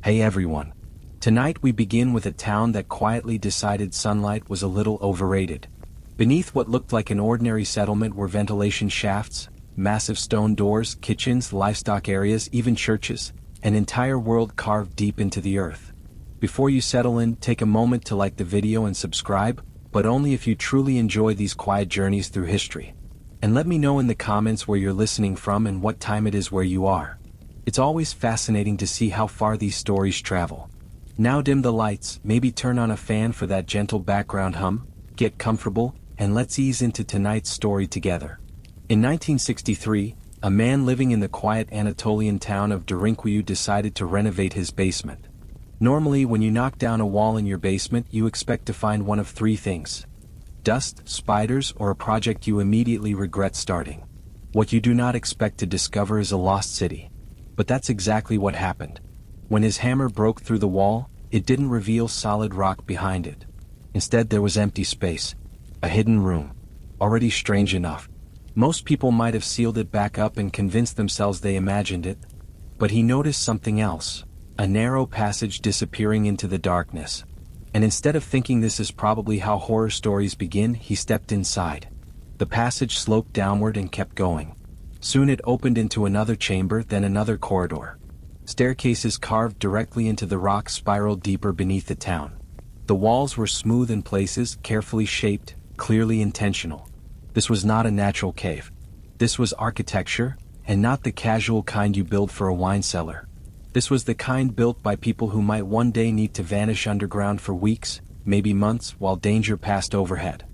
Hey everyone. Tonight we begin with a town that quietly decided sunlight was a little overrated. Beneath what looked like an ordinary settlement were ventilation shafts, massive stone doors, kitchens, livestock areas, even churches, an entire world carved deep into the earth. Before you settle in, take a moment to like the video and subscribe, but only if you truly enjoy these quiet journeys through history. And let me know in the comments where you're listening from and what time it is where you are. It's always fascinating to see how far these stories travel. Now dim the lights, maybe turn on a fan for that gentle background hum, get comfortable, and let's ease into tonight's story together. In 1963, a man living in the quiet Anatolian town of Derinkuyu decided to renovate his basement. Normally, when you knock down a wall in your basement, you expect to find one of three things: dust, spiders, or a project you immediately regret starting. What you do not expect to discover is a lost city. But that's exactly what happened. When his hammer broke through the wall, it didn't reveal solid rock behind it. Instead, there was empty space, a hidden room. Already strange enough. Most people might have sealed it back up and convinced themselves they imagined it. But he noticed something else, a narrow passage disappearing into the darkness. And instead of thinking this is probably how horror stories begin, he stepped inside. The passage sloped downward and kept going. Soon it opened into another chamber, then another corridor. Staircases carved directly into the rock spiraled deeper beneath the town. The walls were smooth in places, carefully shaped, clearly intentional. This was not a natural cave. This was architecture, and not the casual kind you build for a wine cellar. This was the kind built by people who might one day need to vanish underground for weeks, maybe months, while danger passed overhead.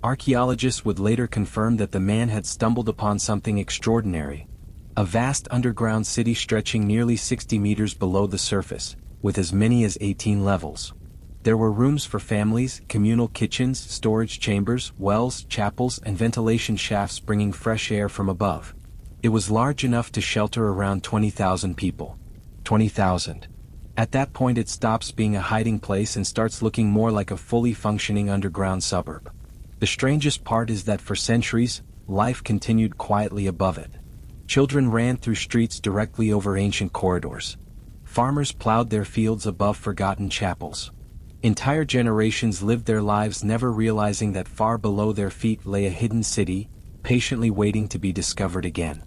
Archaeologists would later confirm that the man had stumbled upon something extraordinary. A vast underground city stretching nearly 60 meters below the surface, with as many as 18 levels. There were rooms for families, communal kitchens, storage chambers, wells, chapels, and ventilation shafts bringing fresh air from above. It was large enough to shelter around 20,000 people. 20,000. At that point it stops being a hiding place and starts looking more like a fully functioning underground suburb. The strangest part is that for centuries, life continued quietly above it. Children ran through streets directly over ancient corridors. Farmers plowed their fields above forgotten chapels. Entire generations lived their lives never realizing that far below their feet lay a hidden city, patiently waiting to be discovered again.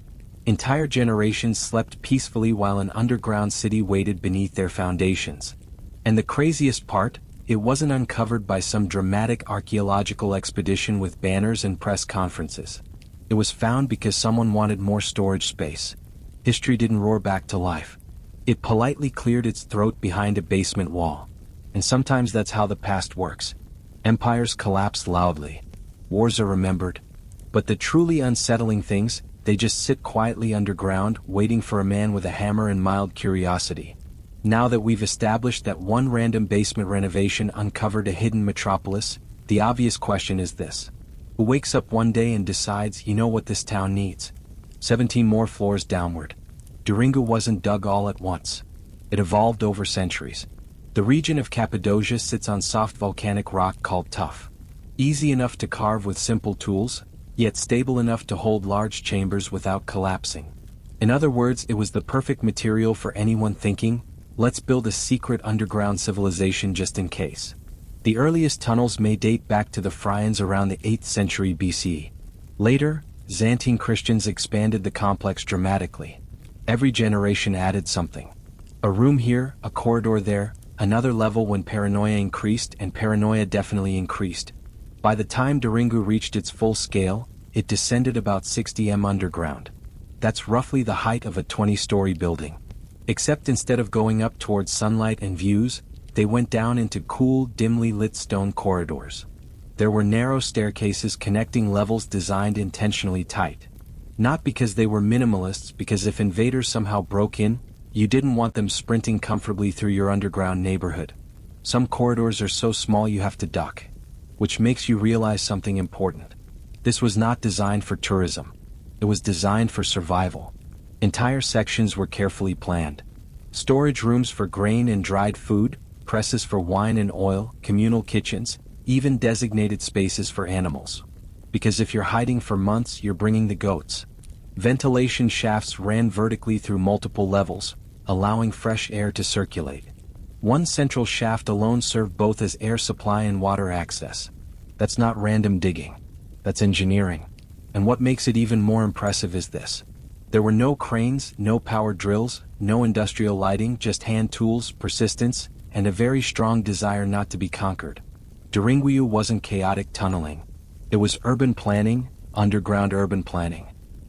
Entire generations slept peacefully while an underground city waited beneath their foundations. And the craziest part, it wasn't uncovered by some dramatic archaeological expedition with banners and press conferences. It was found because someone wanted more storage space. History didn't roar back to life. It politely cleared its throat behind a basement wall. And sometimes that's how the past works. Empires collapse loudly. Wars are remembered. But the truly unsettling things, they just sit quietly underground, waiting for a man with a hammer and mild curiosity. Now that we've established that one random basement renovation uncovered a hidden metropolis, the obvious question is this. Who wakes up one day and decides, you know what this town needs? 17 more floors downward. Derinkuyu wasn't dug all at once. It evolved over centuries. The region of Cappadocia sits on soft volcanic rock called tuff. Easy enough to carve with simple tools, yet stable enough to hold large chambers without collapsing. In other words, it was the perfect material for anyone thinking, let's build a secret underground civilization just in case. The earliest tunnels may date back to the Phrygians around the 8th century BCE. Later, Byzantine Christians expanded the complex dramatically. Every generation added something. A room here, a corridor there, another level when paranoia increased, and paranoia definitely increased. By the time Derinkuyu reached its full scale, it descended about 60 m underground. That's roughly the height of a 20-story building. Except instead of going up towards sunlight and views, they went down into cool, dimly lit stone corridors. There were narrow staircases connecting levels designed intentionally tight. Not because they were minimalists, because if invaders somehow broke in, you didn't want them sprinting comfortably through your underground neighborhood. Some corridors are so small you have to duck. Which makes you realize something important. This was not designed for tourism. It was designed for survival. Entire sections were carefully planned. Storage rooms for grain and dried food, presses for wine and oil, communal kitchens, even designated spaces for animals. Because if you're hiding for months, you're bringing the goats. Ventilation shafts ran vertically through multiple levels, allowing fresh air to circulate. One central shaft alone served both as air supply and water access. That's not random digging. That's engineering. And what makes it even more impressive is this. There were no cranes, no power drills, no industrial lighting, just hand tools, persistence, and a very strong desire not to be conquered. Derinkuyu wasn't chaotic tunneling. It was urban planning, underground urban planning.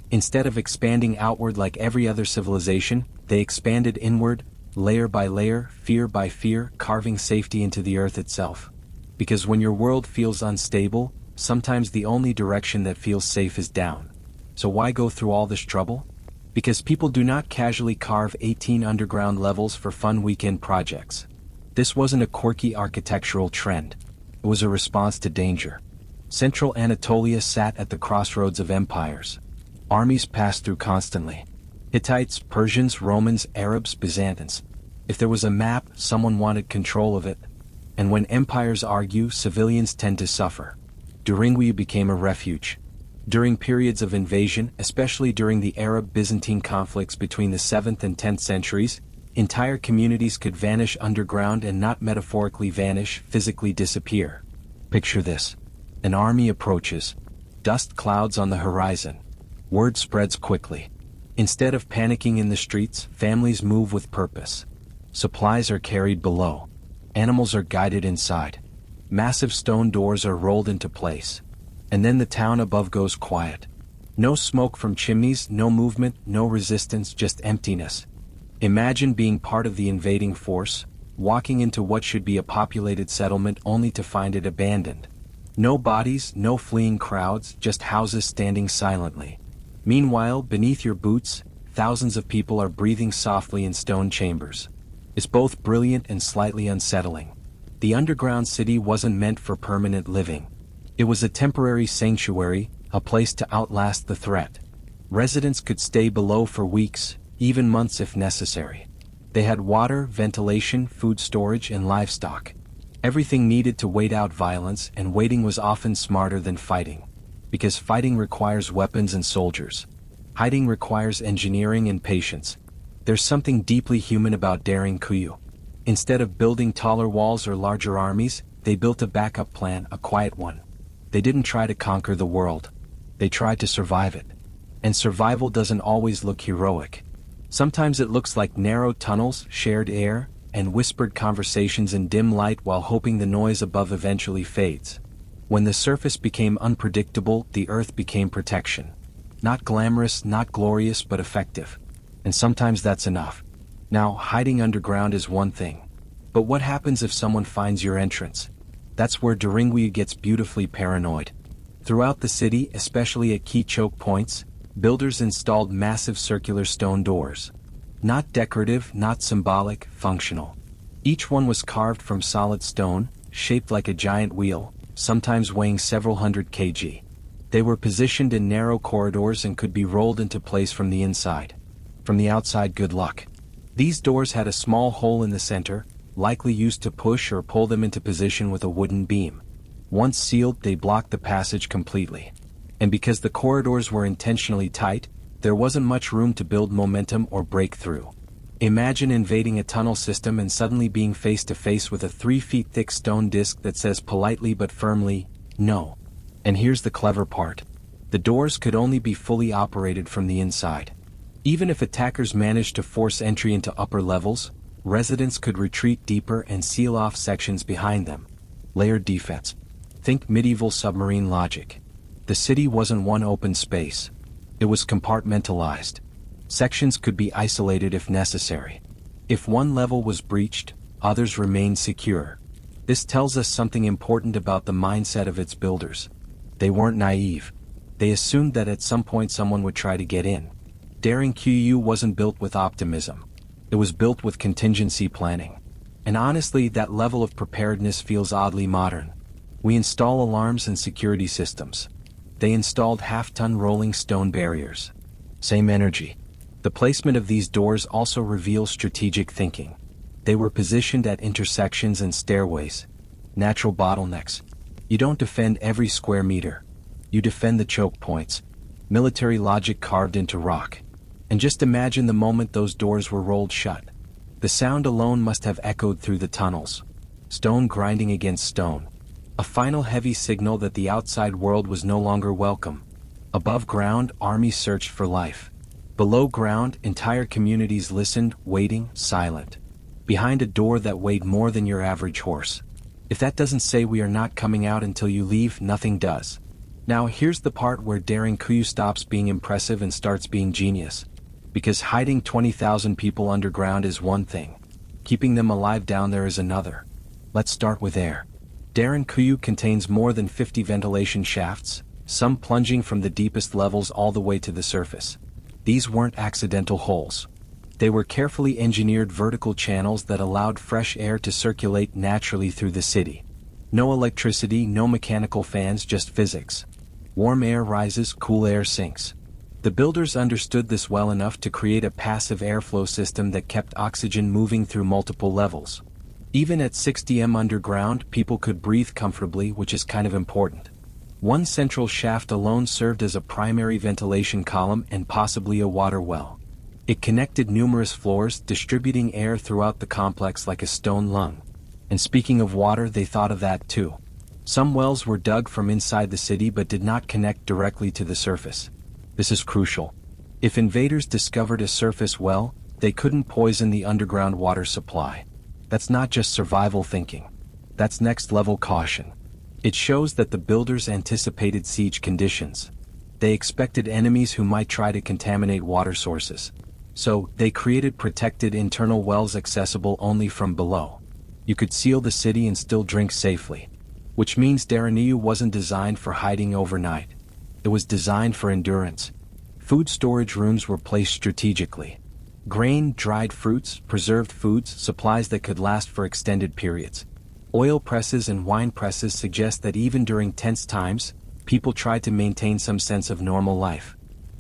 Instead of expanding outward like every other civilization, they expanded inward, layer by layer, fear by fear, carving safety into the earth itself. Because when your world feels unstable, sometimes the only direction that feels safe is down. So why go through all this trouble? Because people do not casually carve 18 underground levels for fun weekend projects. This wasn't a quirky architectural trend. It was a response to danger. Central Anatolia sat at the crossroads of empires. Armies passed through constantly. Hittites, Persians, Romans, Arabs, Byzantines. If there was a map, someone wanted control of it. And when empires argue, civilians tend to suffer. Derinkuyu became a refuge. During periods of invasion, especially during the Arab-Byzantine conflicts between the 7th and 10th centuries, entire communities could vanish underground, and not metaphorically vanish, physically disappear. Picture this. An army approaches. Dust clouds on the horizon. Word spreads quickly. Instead of panicking in the streets, families move with purpose. Supplies are carried below. Animals are guided inside. Massive stone doors are rolled into place. And then the town above goes quiet. No smoke from chimneys, no movement, no resistance, just emptiness. Imagine being part of the invading force, walking into what should be a populated settlement only to find it abandoned. No bodies, no fleeing crowds, just houses standing silently. Meanwhile, beneath your boots, thousands of people are breathing softly in stone chambers. It's both brilliant and slightly unsettling. The underground city wasn't meant for permanent living. It was a temporary sanctuary, a place to outlast the threat. Residents could stay below for weeks, even months if necessary. They had water, ventilation, food storage, and livestock. Everything needed to wait out violence, and waiting was often smarter than fighting. Because fighting requires weapons and soldiers. Hiding requires engineering and patience. There's something deeply human about Derinkuyu. Instead of building taller walls or larger armies, they built a backup plan, a quiet one. They didn't try to conquer the world. They tried to survive it. And survival doesn't always look heroic. Sometimes it looks like narrow tunnels, shared air, and whispered conversations in dim light while hoping the noise above eventually fades. When the surface became unpredictable, the earth became protection. Not glamorous, not glorious, but effective. And sometimes that's enough. Now, hiding underground is one thing. But what happens if someone finds your entrance? That's where Derinkuyu gets beautifully paranoid. Throughout the city, especially at key choke points, builders installed massive circular stone doors. Not decorative, not symbolic, functional. Each one was carved from solid stone, shaped like a giant wheel, sometimes weighing several hundred kg. They were positioned in narrow corridors and could be rolled into place from the inside. From the outside, good luck. These doors had a small hole in the center, likely used to push or pull them into position with a wooden beam. Once sealed, they blocked the passage completely. And because the corridors were intentionally tight, there wasn't much room to build momentum or break through. Imagine invading a tunnel system and suddenly being face to face with a 3 feet thick stone disc that says politely but firmly, no. And here's the clever part. The doors could only be fully operated from the inside. Even if attackers managed to force entry into upper levels, residents could retreat deeper and seal off sections behind them. Layered defense. Think medieval submarine logic. The city wasn't one open space. It was compartmentalized. Sections could be isolated if necessary. If one level was breached, others remained secure. This tells us something important about the mindset of its builders. They weren't naive. They assumed that at some point someone would try to get in. Derinkuyu wasn't built with optimism. It was built with contingency planning. And honestly, that level of preparedness feels oddly modern. We install alarms and security systems. They installed half-ton rolling stone barriers. Same energy. The placement of these doors also reveals strategic thinking. They were positioned at intersections and stairways. Natural bottlenecks. You don't defend every square meter. You defend the choke points. Military logic carved into rock. And just imagine the moment those doors were rolled shut. The sound alone must have echoed through the tunnels. Stone grinding against stone. A final heavy signal that the outside world was no longer welcome. Above ground, armies searched for life. Below ground, entire communities listened, waiting, silent. Behind a door that weighed more than your average horse. If that doesn't say we are not coming out until you leave, nothing does. Now here's the part where Derinkuyu stops being impressive and starts being genius. Because hiding 20,000 people underground is one thing. Keeping them alive down there is another. Let's start with air. Derinkuyu contains more than 50 ventilation shafts, some plunging from the deepest levels all the way to the surface. These weren't accidental holes. They were carefully engineered vertical channels that allowed fresh air to circulate naturally through the city. No electricity, no mechanical fans, just physics. Warm air rises, cool air sinks. The builders understood this well enough to create a passive airflow system that kept oxygen moving through multiple levels. Even at 60 m underground, people could breathe comfortably, which is kind of important. One central shaft alone served as a primary ventilation column and possibly a water well. It connected numerous floors, distributing air throughout the complex like a stone lung. And speaking of water, they thought of that too. Some wells were dug from inside the city but did not connect directly to the surface. This is crucial. If invaders discovered a surface well, they couldn't poison the underground water supply. That's not just survival thinking. That's next-level caution. It shows that the builders anticipated siege conditions. They expected enemies who might try to contaminate water sources. So, they created protected internal wells accessible only from below. You could seal the city and still drink safely. Which means Derinkuyu wasn't designed for hiding overnight. It was designed for endurance. Food storage rooms were placed strategically. Grain, dried fruits, preserved foods, supplies that could last for extended periods. Oil presses and wine presses suggest that even during tense times, people tried to maintain some sense of normal life.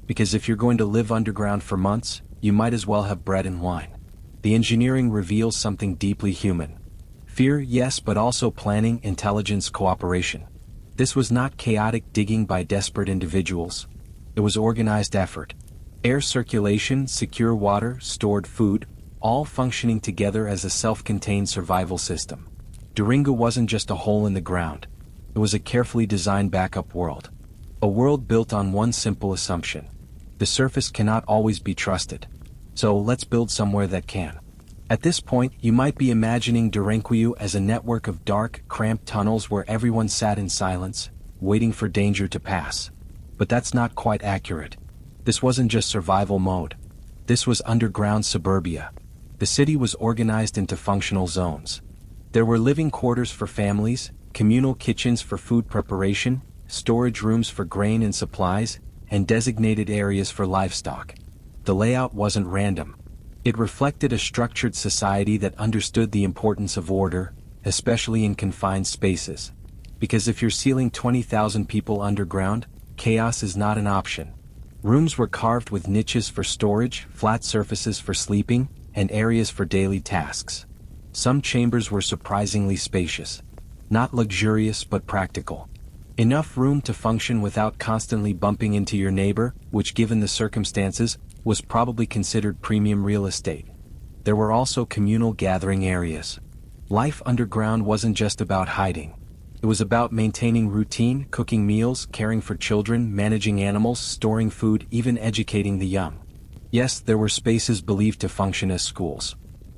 Because if you're going to live underground for months, you might as well have bread and wine. The engineering reveals something deeply human. Fear, yes, but also planning, intelligence, cooperation. This was not chaotic digging by desperate individuals. It was organized effort. Air circulation, secure water, stored food, all functioning together as a self-contained survival system. Derinkuyu wasn't just a hole in the ground. It was a carefully designed backup world. A world built on one simple assumption. The surface cannot always be trusted. So let's build somewhere that can. At this point, you might be imagining Derinkuyu as a network of dark, cramped tunnels where everyone sat in silence, waiting for danger to pass. But that's not quite accurate. This wasn't just survival mode. This was underground suburbia. The city was organized into functional zones. There were living quarters for families, communal kitchens for food preparation, storage rooms for grain and supplies, and designated areas for livestock. The layout wasn't random. It reflected a structured society that understood the importance of order, especially in confined spaces. Because if you're sealing 20,000 people underground, chaos is not an option. Rooms were carved with niches for storage, flat surfaces for sleeping, and areas for daily tasks. Some chambers were surprisingly spacious. Not luxurious but practical. Enough room to function without constantly bumping into your neighbor, which given the circumstances, was probably considered premium real estate. There were also communal gathering areas. Life underground wasn't just about hiding. It was about maintaining routine, cooking meals, caring for children, managing animals, storing food, even educating the young. Yes, there were spaces believed to function as schools.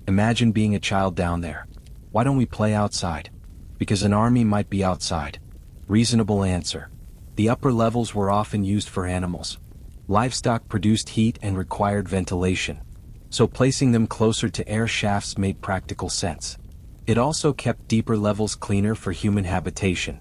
Imagine being a child down there. Why don't we play outside? Because an army might be outside. Reasonable answer. The upper levels were often used for animals. Livestock produced heat and required ventilation. So placing them closer to air shafts made practical sense. It also kept deeper levels cleaner for human habitation.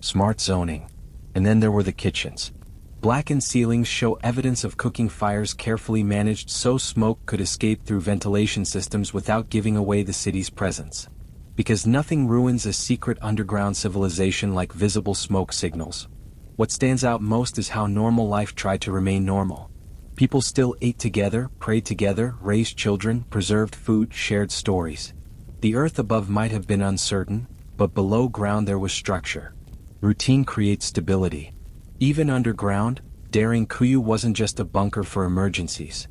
Smart zoning. And then there were the kitchens. Blackened ceilings show evidence of cooking fires carefully managed so smoke could escape through ventilation systems without giving away the city's presence. Because nothing ruins a secret underground civilization like visible smoke signals. What stands out most is how normal life tried to remain normal. People still ate together, prayed together, raised children, preserved food, shared stories. The earth above might have been uncertain, but below ground there was structure. Routine creates stability. Even underground, Derinkuyu wasn't just a bunker for emergencies.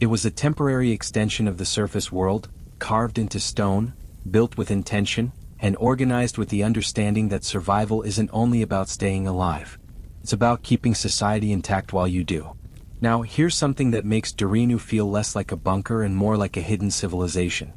It was a temporary extension of the surface world, carved into stone, built with intention, and organized with the understanding that survival isn't only about staying alive. It's about keeping society intact while you do. Now, here's something that makes Derinkuyu feel less like a bunker and more like a hidden civilization.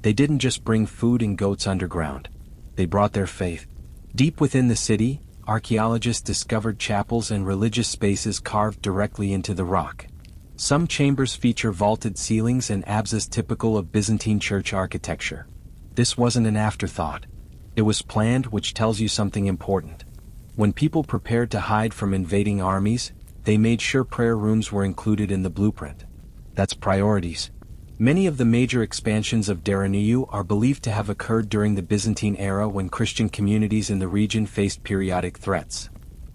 They didn't just bring food and goats underground. They brought their faith. Deep within the city, archaeologists discovered chapels and religious spaces carved directly into the rock. Some chambers feature vaulted ceilings and apses typical of Byzantine church architecture. This wasn't an afterthought. It was planned, which tells you something important. When people prepared to hide from invading armies, they made sure prayer rooms were included in the blueprint. That's priorities. Many of the major expansions of Derinkuyu are believed to have occurred during the Byzantine era when Christian communities in the region faced periodic threats.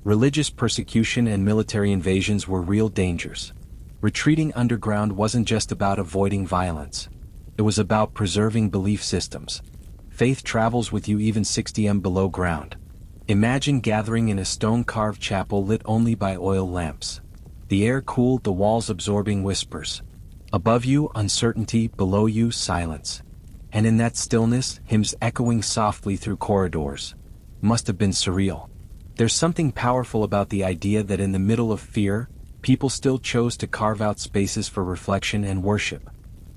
Religious persecution and military invasions were real dangers. Retreating underground wasn't just about avoiding violence. It was about preserving belief systems. Faith travels with you even 60 m below ground. Imagine gathering in a stone-carved chapel lit only by oil lamps. The air cooled, the walls absorbing whispers. Above you, uncertainty; below you, silence. And in that stillness, hymns echoing softly through corridors. Must have been surreal. There's something powerful about the idea that in the middle of fear, people still chose to carve out spaces for reflection and worship.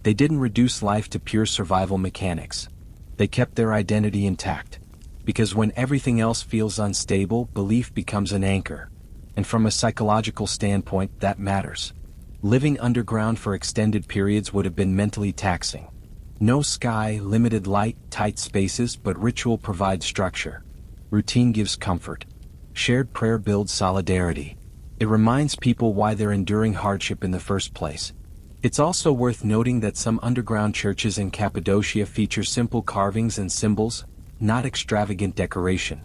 They didn't reduce life to pure survival mechanics. They kept their identity intact. Because when everything else feels unstable, belief becomes an anchor. And from a psychological standpoint, that matters. Living underground for extended periods would have been mentally taxing. No sky, limited light, tight spaces, but ritual provides structure. Routine gives comfort. Shared prayer builds solidarity. It reminds people why they're enduring hardship in the first place. It's also worth noting that some underground churches in Cappadocia feature simple carvings and symbols, not extravagant decoration.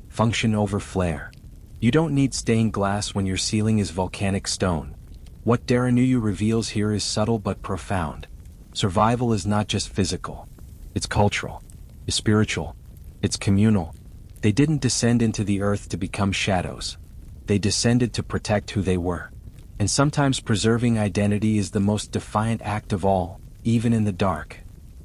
Function over flair. You don't need stained glass when your ceiling is volcanic stone. What Derinkuyu reveals here is subtle but profound. Survival is not just physical. It's cultural. It's spiritual. It's communal. They didn't descend into the earth to become shadows. They descended to protect who they were. And sometimes preserving identity is the most defiant act of all, even in the dark.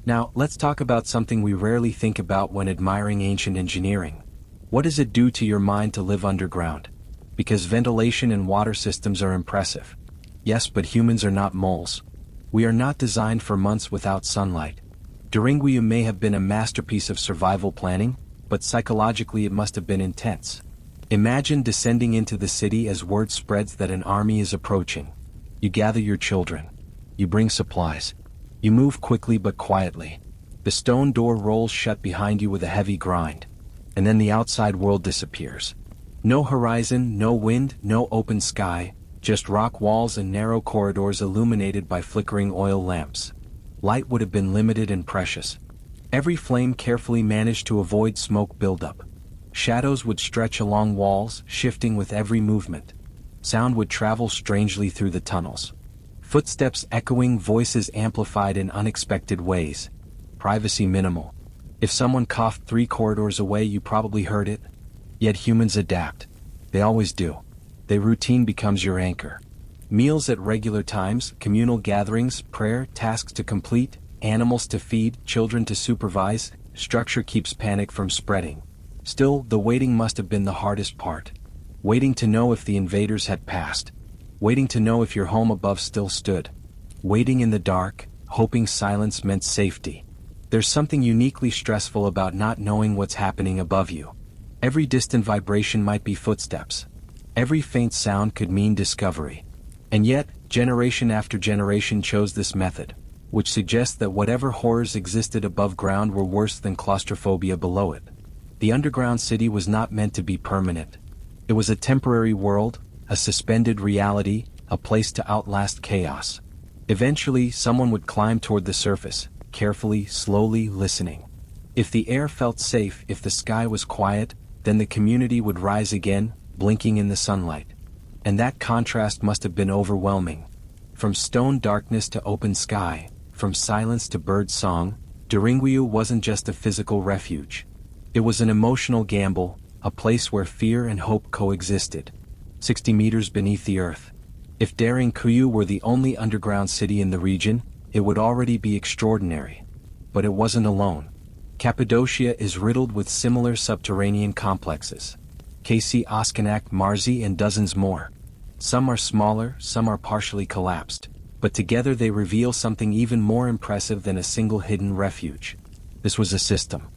Now, let's talk about something we rarely think about when admiring ancient engineering. What does it do to your mind to live underground? Because ventilation and water systems are impressive. Yes, but humans are not moles. We are not designed for months without sunlight. Derinkuyu may have been a masterpiece of survival planning, but psychologically it must have been intense. Imagine descending into the city as word spreads that an army is approaching. You gather your children. You bring supplies. You move quickly but quietly. The stone door rolls shut behind you with a heavy grind. And then the outside world disappears. No horizon, no wind, no open sky, just rock walls and narrow corridors illuminated by flickering oil lamps. Light would have been limited and precious. Every flame carefully managed to avoid smoke buildup. Shadows would stretch along walls, shifting with every movement. Sound would travel strangely through the tunnels. Footsteps echoing, voices amplified in unexpected ways. Privacy minimal. If someone coughed 3 corridors away, you probably heard it. Yet humans adapt. They always do. Their routine becomes your anchor. Meals at regular times, communal gatherings, prayer, tasks to complete, animals to feed, children to supervise. Structure keeps panic from spreading. Still, the waiting must have been the hardest part. Waiting to know if the invaders had passed. Waiting to know if your home above still stood. Waiting in the dark, hoping silence meant safety. There's something uniquely stressful about not knowing what's happening above you. Every distant vibration might be footsteps. Every faint sound could mean discovery. And yet, generation after generation chose this method, which suggests that whatever horrors existed above ground were worse than claustrophobia below it. The underground city was not meant to be permanent. It was a temporary world, a suspended reality, a place to outlast chaos. Eventually, someone would climb toward the surface, carefully, slowly, listening. If the air felt safe, if the sky was quiet, then the community would rise again, blinking in the sunlight. And that contrast must have been overwhelming. From stone darkness to open sky, from silence to bird song, Derinkuyu wasn't just a physical refuge. It was an emotional gamble, a place where fear and hope coexisted. 60 meters beneath the earth. If Derinkuyu were the only underground city in the region, it would already be extraordinary. But it wasn't alone. Cappadocia is riddled with similar subterranean complexes. KC Oskanak, Marzi, and dozens more. Some are smaller, some are partially collapsed, but together they reveal something even more impressive than a single hidden refuge. This was a system.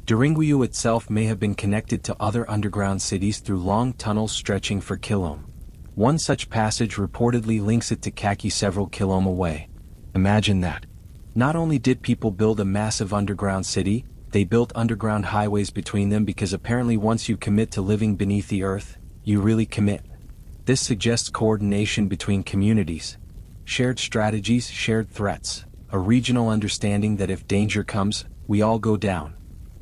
Derinkuyu itself may have been connected to other underground cities through long tunnels stretching for kilom. One such passage reportedly links it to Kaki several kilom away. Imagine that. Not only did people build a massive underground city, they built underground highways between them, because apparently once you commit to living beneath the earth, you really commit. This suggests coordination between communities, shared strategies, shared threats, a regional understanding that if danger comes, we all go down.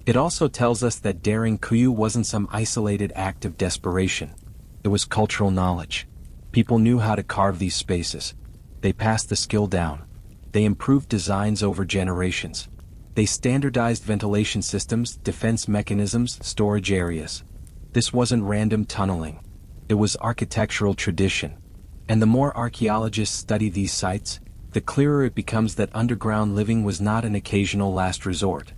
It also tells us that Derinkuyu wasn't some isolated act of desperation. It was cultural knowledge. People knew how to carve these spaces. They passed the skill down. They improved designs over generations. They standardized ventilation systems, defense mechanisms, storage areas. This wasn't random tunneling. It was architectural tradition. And the more archaeologists study these sites, the clearer it becomes that underground living was not an occasional last resort.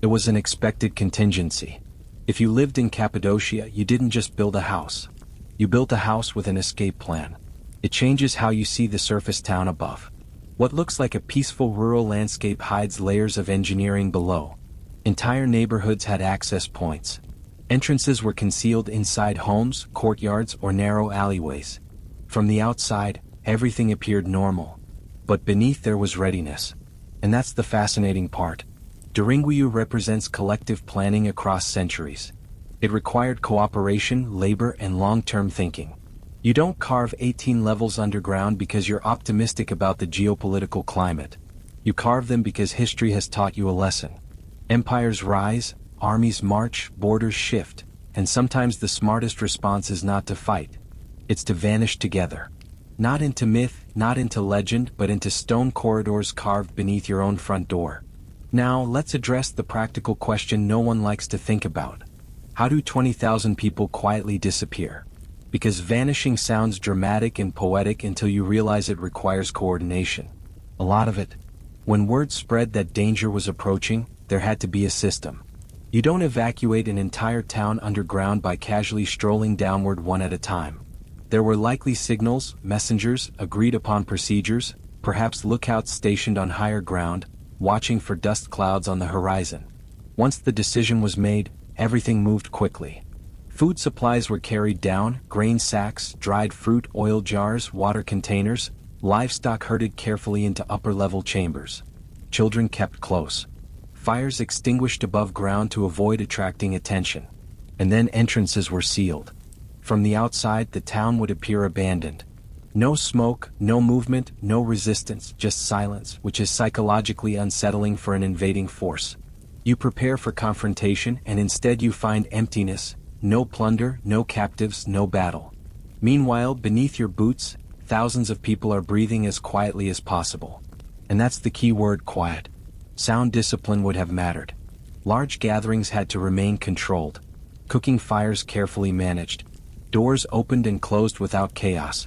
It was an expected contingency. If you lived in Cappadocia, you didn't just build a house. You built a house with an escape plan. It changes how you see the surface town above. What looks like a peaceful rural landscape hides layers of engineering below. Entire neighborhoods had access points. Entrances were concealed inside homes, courtyards, or narrow alleyways. From the outside, everything appeared normal. But beneath there was readiness. And that's the fascinating part. Derinkuyu represents collective planning across centuries. It required cooperation, labor, and long-term thinking. You don't carve 18 levels underground because you're optimistic about the geopolitical climate. You carve them because history has taught you a lesson. Empires rise, armies march, borders shift, and sometimes the smartest response is not to fight. It's to vanish together. Not into myth, not into legend, but into stone corridors carved beneath your own front door. Now, let's address the practical question no one likes to think about. How do 20,000 people quietly disappear? Because vanishing sounds dramatic and poetic until you realize it requires coordination. A lot of it. When word spread that danger was approaching, there had to be a system. You don't evacuate an entire town underground by casually strolling downward one at a time. There were likely signals, messengers, agreed-upon procedures, perhaps lookouts stationed on higher ground, watching for dust clouds on the horizon. Once the decision was made, everything moved quickly. Food supplies were carried down, grain sacks, dried fruit, oil jars, water containers, livestock herded carefully into upper-level chambers. Children kept close. Fires extinguished above ground to avoid attracting attention. And then entrances were sealed. From the outside, the town would appear abandoned. No smoke, no movement, no resistance, just silence, which is psychologically unsettling for an invading force. You prepare for confrontation, and instead you find emptiness, no plunder, no captives, no battle. Meanwhile, beneath your boots, thousands of people are breathing as quietly as possible. And that's the key word: quiet. Sound discipline would have mattered. Large gatherings had to remain controlled. Cooking fires carefully managed. Doors opened and closed without chaos.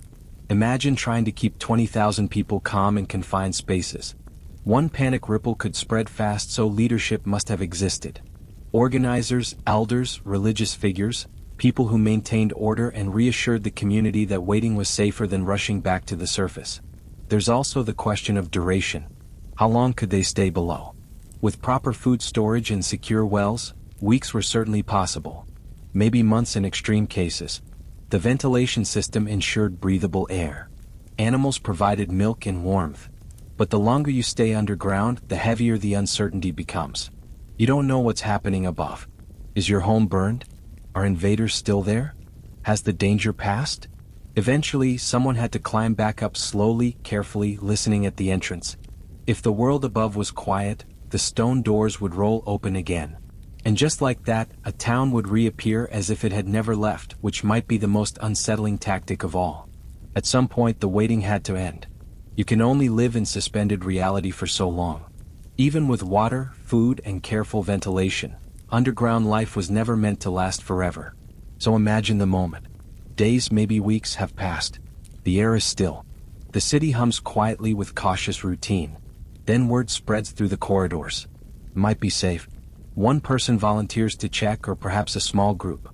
Imagine trying to keep 20,000 people calm in confined spaces. One panic ripple could spread fast, so leadership must have existed. Organizers, elders, religious figures, people who maintained order and reassured the community that waiting was safer than rushing back to the surface. There's also the question of duration. How long could they stay below? With proper food storage and secure wells, weeks were certainly possible. Maybe months in extreme cases. The ventilation system ensured breathable air. Animals provided milk and warmth. But the longer you stay underground, the heavier the uncertainty becomes. You don't know what's happening above. Is your home burned? Are invaders still there? Has the danger passed? Eventually, someone had to climb back up slowly, carefully, listening at the entrance. If the world above was quiet, the stone doors would roll open again. And just like that, a town would reappear as if it had never left, which might be the most unsettling tactic of all. At some point, the waiting had to end. You can only live in suspended reality for so long. Even with water, food, and careful ventilation, underground life was never meant to last forever. So imagine the moment. Days, maybe weeks, have passed. The air is still. The city hums quietly with cautious routine. Then word spreads through the corridors. Might be safe. One person volunteers to check, or perhaps a small group.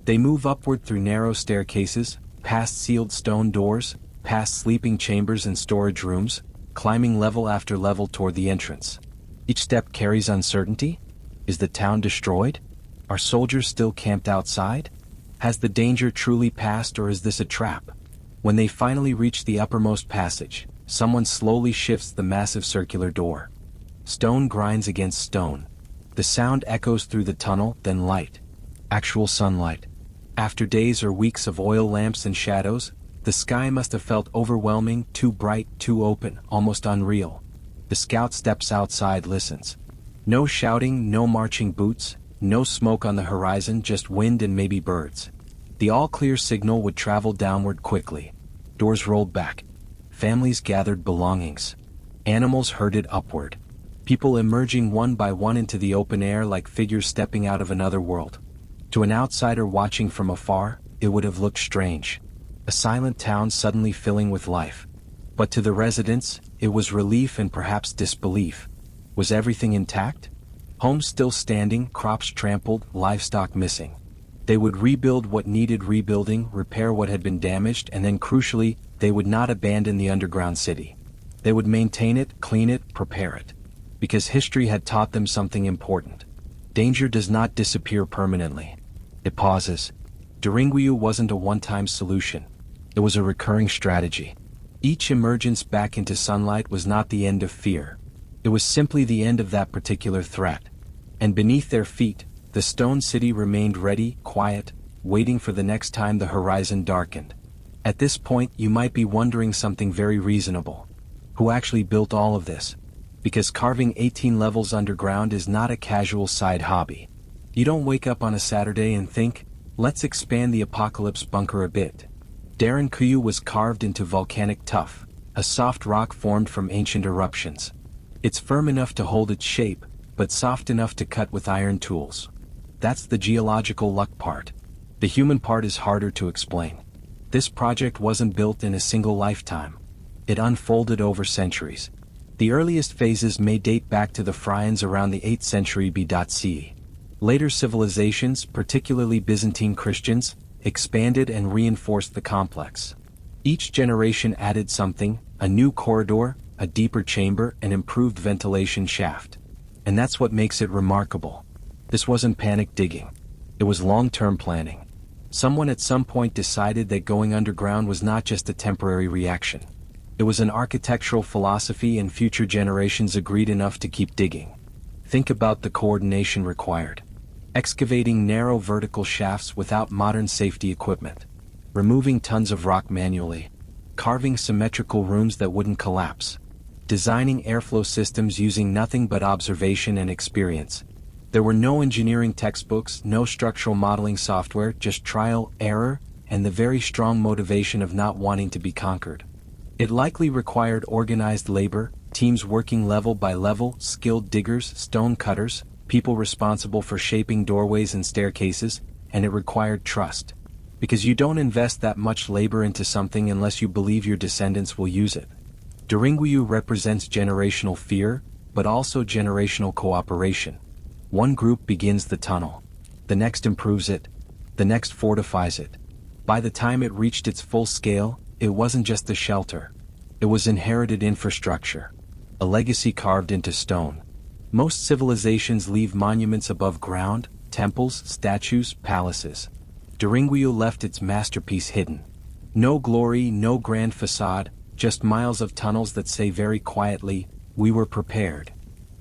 They move upward through narrow staircases, past sealed stone doors, past sleeping chambers and storage rooms, climbing level after level toward the entrance. Each step carries uncertainty. Is the town destroyed? Are soldiers still camped outside? Has the danger truly passed, or is this a trap? When they finally reach the uppermost passage, someone slowly shifts the massive circular door. Stone grinds against stone. The sound echoes through the tunnel, then light. Actual sunlight. After days or weeks of oil lamps and shadows, the sky must have felt overwhelming, too bright, too open, almost unreal. The scout steps outside, listens. No shouting, no marching boots, no smoke on the horizon, just wind and maybe birds. The all-clear signal would travel downward quickly. Doors rolled back. Families gathered belongings. Animals herded upward. People emerging one by one into the open air like figures stepping out of another world. To an outsider watching from afar, it would have looked strange. A silent town suddenly filling with life. But to the residents, it was relief and perhaps disbelief. Was everything intact? Homes still standing, crops trampled, livestock missing. They would rebuild what needed rebuilding, repair what had been damaged, and then crucially, they would not abandon the underground city. They would maintain it, clean it, prepare it. Because history had taught them something important. Danger does not disappear permanently. It pauses. Derinkuyu wasn't a one-time solution. It was a recurring strategy. Each emergence back into sunlight was not the end of fear. It was simply the end of that particular threat. And beneath their feet, the stone city remained ready, quiet, waiting for the next time the horizon darkened. At this point, you might be wondering something very reasonable. Who actually built all of this? Because carving 18 levels underground is not a casual side hobby. You don't wake up on a Saturday and think, let's expand the apocalypse bunker a bit. Derinkuyu was carved into volcanic tuff, a soft rock formed from ancient eruptions. It's firm enough to hold its shape, but soft enough to cut with iron tools. That's the geological luck part. The human part is harder to explain. This project wasn't built in a single lifetime. It unfolded over centuries. The earliest phases may date back to the Phryans around the 8th century BC. Later civilizations, particularly Byzantine Christians, expanded and reinforced the complex. Each generation added something: a new corridor, a deeper chamber, an improved ventilation shaft. And that's what makes it remarkable. This wasn't panic digging. It was long-term planning. Someone at some point decided that going underground was not just a temporary reaction. It was an architectural philosophy, and future generations agreed enough to keep digging. Think about the coordination required. Excavating narrow vertical shafts without modern safety equipment. Removing tons of rock manually. Carving symmetrical rooms that wouldn't collapse. Designing airflow systems using nothing but observation and experience. There were no engineering textbooks, no structural modeling software, just trial, error, and the very strong motivation of not wanting to be conquered. It likely required organized labor, teams working level by level, skilled diggers, stone cutters, people responsible for shaping doorways and staircases, and it required trust. Because you don't invest that much labor into something unless you believe your descendants will use it. Derinkuyu represents generational fear, but also generational cooperation. One group begins the tunnel. The next improves it. The next fortifies it. By the time it reached its full scale, it wasn't just a shelter. It was inherited infrastructure. A legacy carved into stone. Most civilizations leave monuments above ground, temples, statues, palaces. Derinkuyu left its masterpiece hidden. No glory, no grand facade, just miles of tunnels that say very quietly, "We were prepared."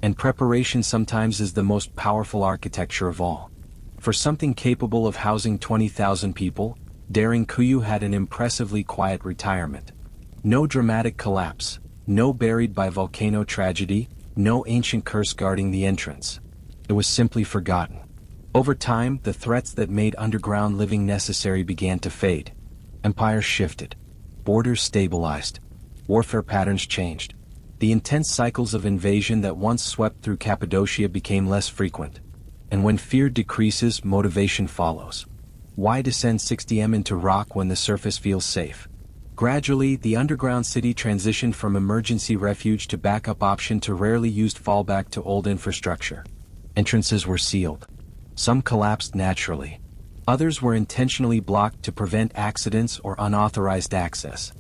And preparation sometimes is the most powerful architecture of all. For something capable of housing 20,000 people, Derinkuyu had an impressively quiet retirement. No dramatic collapse, no buried by volcano tragedy, no ancient curse guarding the entrance. It was simply forgotten. Over time, the threats that made underground living necessary began to fade. Empires shifted. Borders stabilized. Warfare patterns changed. The intense cycles of invasion that once swept through Cappadocia became less frequent. And when fear decreases, motivation follows. Why descend 60 m into rock when the surface feels safe? Gradually, the underground city transitioned from emergency refuge to backup option to rarely used fallback to old infrastructure. Entrances were sealed. Some collapsed naturally. Others were intentionally blocked to prevent accidents or unauthorized access.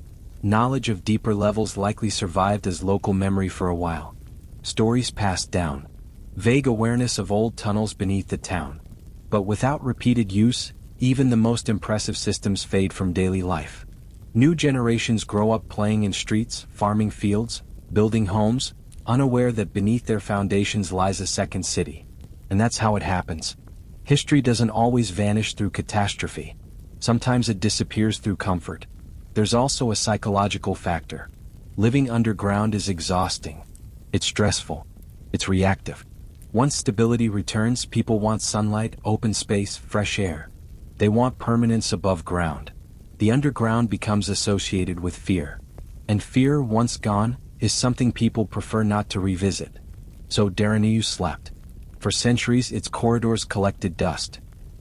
Knowledge of deeper levels likely survived as local memory for a while. Stories passed down. Vague awareness of old tunnels beneath the town. But without repeated use, even the most impressive systems fade from daily life. New generations grow up playing in streets, farming fields, building homes, unaware that beneath their foundations lies a second city. And that's how it happens. History doesn't always vanish through catastrophe. Sometimes it disappears through comfort. There's also a psychological factor. Living underground is exhausting. It's stressful. It's reactive. Once stability returns, people want sunlight, open space, fresh air. They want permanence above ground. The underground becomes associated with fear. And fear, once gone, is something people prefer not to revisit. So Derinkuyu slept. For centuries its corridors collected dust.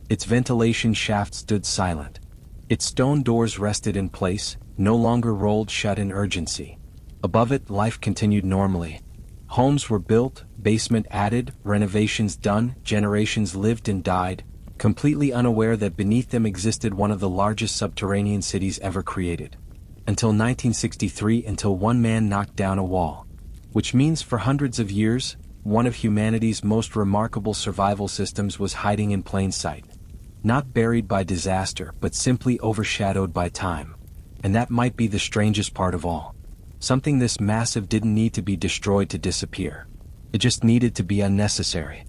Its ventilation shaft stood silent. Its stone doors rested in place, no longer rolled shut in urgency. Above it, life continued normally. Homes were built, basement added, renovations done, generations lived and died, completely unaware that beneath them existed one of the largest subterranean cities ever created. Until 1963, until one man knocked down a wall. Which means for hundreds of years, one of humanity's most remarkable survival systems was hiding in plain sight. Not buried by disaster, but simply overshadowed by time. And that might be the strangest part of all. Something this massive didn't need to be destroyed to disappear. It just needed to be unnecessary.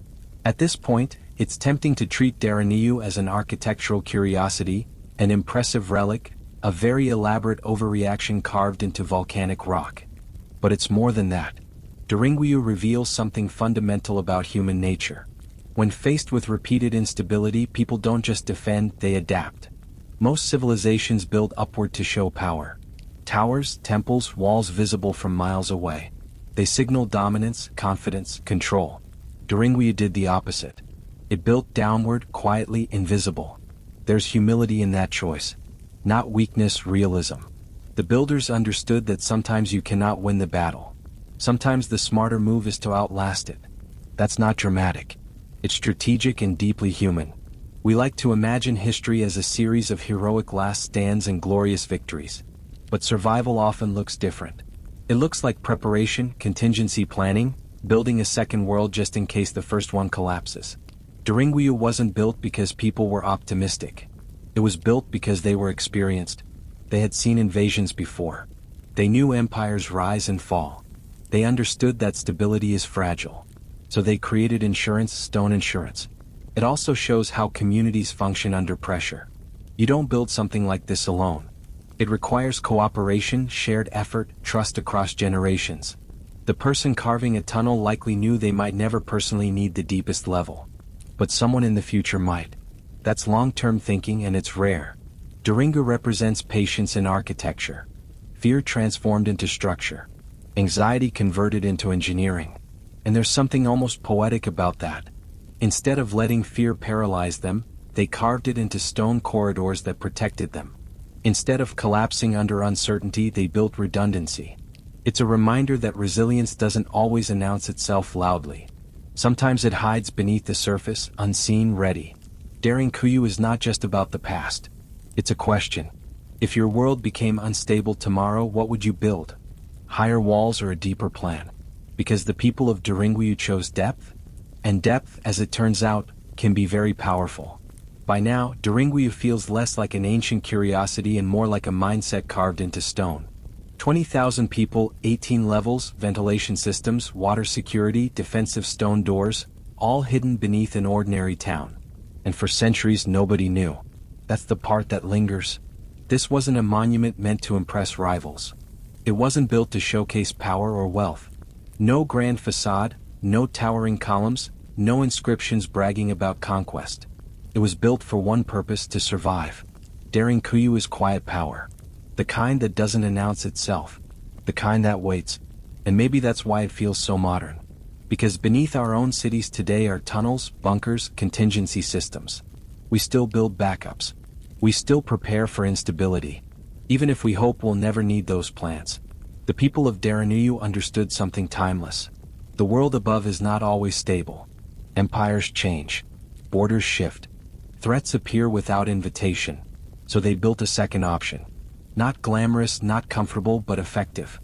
At this point, it's tempting to treat Derinkuyu as an architectural curiosity, an impressive relic, a very elaborate overreaction carved into volcanic rock. But it's more than that. Derinkuyu reveals something fundamental about human nature. When faced with repeated instability, people don't just defend, they adapt. Most civilizations build upward to show power. Towers, temples, walls visible from miles away. They signal dominance, confidence, control. Derinkuyu did the opposite. It built downward, quietly, invisible. There's humility in that choice. Not weakness, realism. The builders understood that sometimes you cannot win the battle. Sometimes the smarter move is to outlast it. That's not dramatic. It's strategic and deeply human. We like to imagine history as a series of heroic last stands and glorious victories. But survival often looks different. It looks like preparation, contingency planning, building a second world just in case the first one collapses. Derinkuyu wasn't built because people were optimistic. It was built because they were experienced. They had seen invasions before. They knew empires rise and fall. They understood that stability is fragile. So they created insurance, stone insurance. It also shows how communities function under pressure. You don't build something like this alone. It requires cooperation, shared effort, trust across generations. The person carving a tunnel likely knew they might never personally need the deepest level. But someone in the future might. That's long-term thinking, and it's rare. Derinkuyu represents patience in architecture. Fear transformed into structure. Anxiety converted into engineering. And there's something almost poetic about that. Instead of letting fear paralyze them, they carved it into stone corridors that protected them. Instead of collapsing under uncertainty, they built redundancy. It's a reminder that resilience doesn't always announce itself loudly. Sometimes it hides beneath the surface, unseen, ready. Derinkuyu is not just about the past. It's a question. If your world became unstable tomorrow, what would you build? Higher walls or a deeper plan? Because the people of Derinkuyu chose depth. And depth, as it turns out, can be very powerful. By now, Derinkuyu feels less like an ancient curiosity and more like a mindset carved into stone. 20,000 people, 18 levels, ventilation systems, water security, defensive stone doors, all hidden beneath an ordinary town. And for centuries nobody knew. That's the part that lingers. This wasn't a monument meant to impress rivals. It wasn't built to showcase power or wealth. No grand facade, no towering columns, no inscriptions bragging about conquest. It was built for one purpose: to survive. Derinkuyu is quiet power. The kind that doesn't announce itself. The kind that waits. And maybe that's why it feels so modern. Because beneath our own cities today are tunnels, bunkers, contingency systems. We still build backups. We still prepare for instability. Even if we hope we'll never need those plants. The people of Derinkuyu understood something timeless. The world above is not always stable. Empires change. Borders shift. Threats appear without invitation. So they built a second option. Not glamorous, not comfortable, but effective.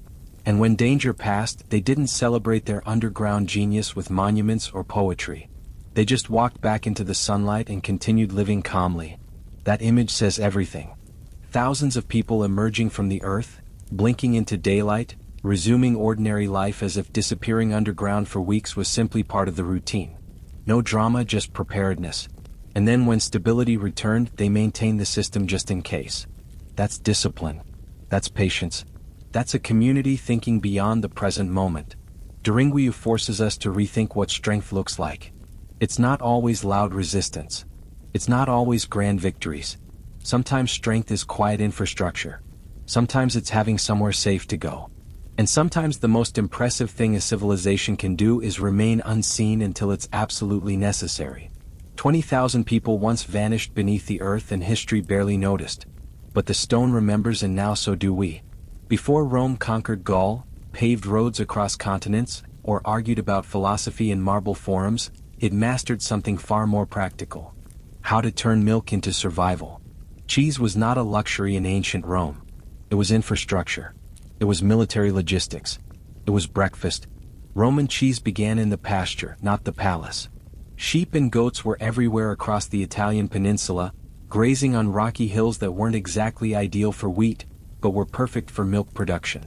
And when danger passed, they didn't celebrate their underground genius with monuments or poetry. They just walked back into the sunlight and continued living calmly. That image says everything. Thousands of people emerging from the earth, blinking into daylight, resuming ordinary life as if disappearing underground for weeks was simply part of the routine. No drama, just preparedness. And then when stability returned, they maintained the system just in case. That's discipline. That's patience. That's a community thinking beyond the present moment. Derinkuyu forces us to rethink what strength looks like. It's not always loud resistance. It's not always grand victories. Sometimes strength is quiet infrastructure. Sometimes it's having somewhere safe to go. And sometimes the most impressive thing a civilization can do is remain unseen until it's absolutely necessary. 20,000 people once vanished beneath the earth and history barely noticed. But the stone remembers, and now so do we. Before Rome conquered Gaul, paved roads across continents, or argued about philosophy in marble forums, it mastered something far more practical. How to turn milk into survival. Cheese was not a luxury in ancient Rome. It was infrastructure. It was military logistics. It was breakfast. Roman cheese began in the pasture, not the palace. Sheep and goats were everywhere across the Italian peninsula, grazing on rocky hills that weren't exactly ideal for wheat, but were perfect for milk production.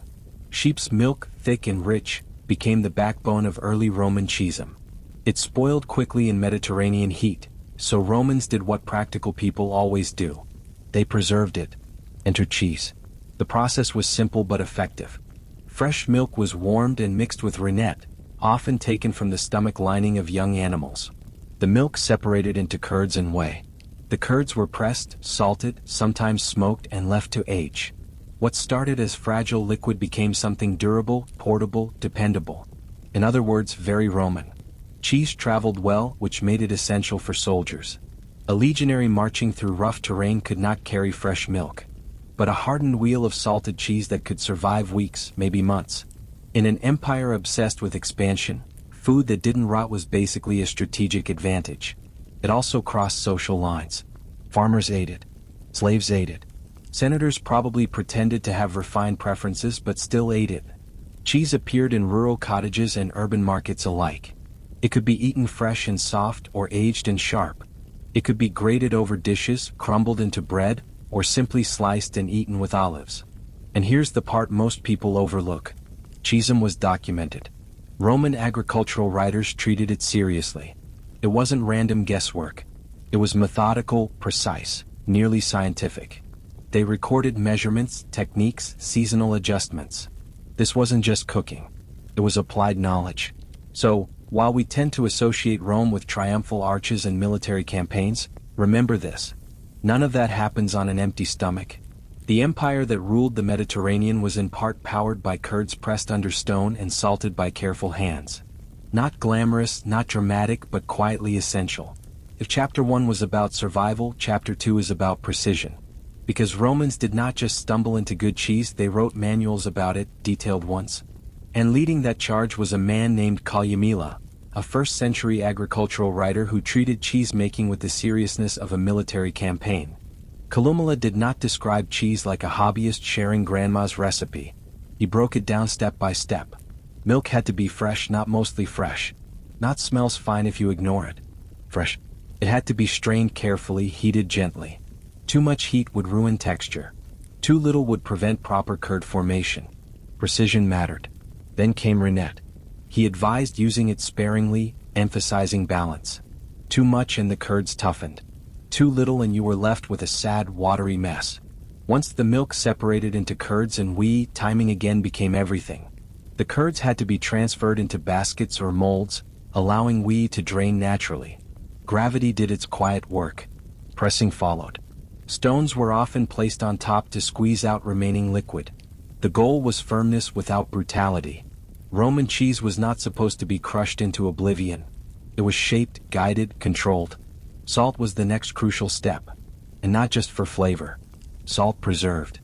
Sheep's milk, thick and rich, became the backbone of early Roman cheesem. It spoiled quickly in Mediterranean heat, so Romans did what practical people always do. They preserved it. Enter cheese. The process was simple but effective. Fresh milk was warmed and mixed with rennet, often taken from the stomach lining of young animals. The milk separated into curds and whey. The curds were pressed, salted, sometimes smoked, and left to age. What started as fragile liquid became something durable, portable, dependable. In other words, very Roman. Cheese traveled well, which made it essential for soldiers. A legionary marching through rough terrain could not carry fresh milk. But a hardened wheel of salted cheese that could survive weeks, maybe months. In an empire obsessed with expansion, food that didn't rot was basically a strategic advantage. It also crossed social lines. Farmers ate it. Slaves ate it. Senators probably pretended to have refined preferences but still ate it. Cheese appeared in rural cottages and urban markets alike. It could be eaten fresh and soft or aged and sharp. It could be grated over dishes, crumbled into bread, or simply sliced and eaten with olives. And here's the part most people overlook. Cheesem was documented. Roman agricultural writers treated it seriously. It wasn't random guesswork. It was methodical, precise, nearly scientific. They recorded measurements, techniques, seasonal adjustments. This wasn't just cooking. It was applied knowledge. So, while we tend to associate Rome with triumphal arches and military campaigns, remember this. None of that happens on an empty stomach. The empire that ruled the Mediterranean was in part powered by curds pressed under stone and salted by careful hands. Not glamorous, not dramatic, but quietly essential. If Chapter 1 was about survival, Chapter 2 is about precision. Because Romans did not just stumble into good cheese, they wrote manuals about it, detailed ones. And leading that charge was a man named Caligula, a first-century agricultural writer who treated cheese-making with the seriousness of a military campaign. Caligula did not describe cheese like a hobbyist sharing grandma's recipe. He broke it down step by step. Milk had to be fresh, not mostly fresh. Not smells fine if you ignore it. Fresh. It had to be strained carefully, heated gently. Too much heat would ruin texture. Too little would prevent proper curd formation. Precision mattered. Then came rennet. He advised using it sparingly, emphasizing balance. Too much and the curds toughened. Too little and you were left with a sad, watery mess. Once the milk separated into curds and whey, timing again became everything. The curds had to be transferred into baskets or molds, allowing whey to drain naturally. Gravity did its quiet work. Pressing followed. Stones were often placed on top to squeeze out remaining liquid. The goal was firmness without brutality. Roman cheese was not supposed to be crushed into oblivion. It was shaped, guided, controlled. Salt was the next crucial step. And not just for flavor. Salt preserved.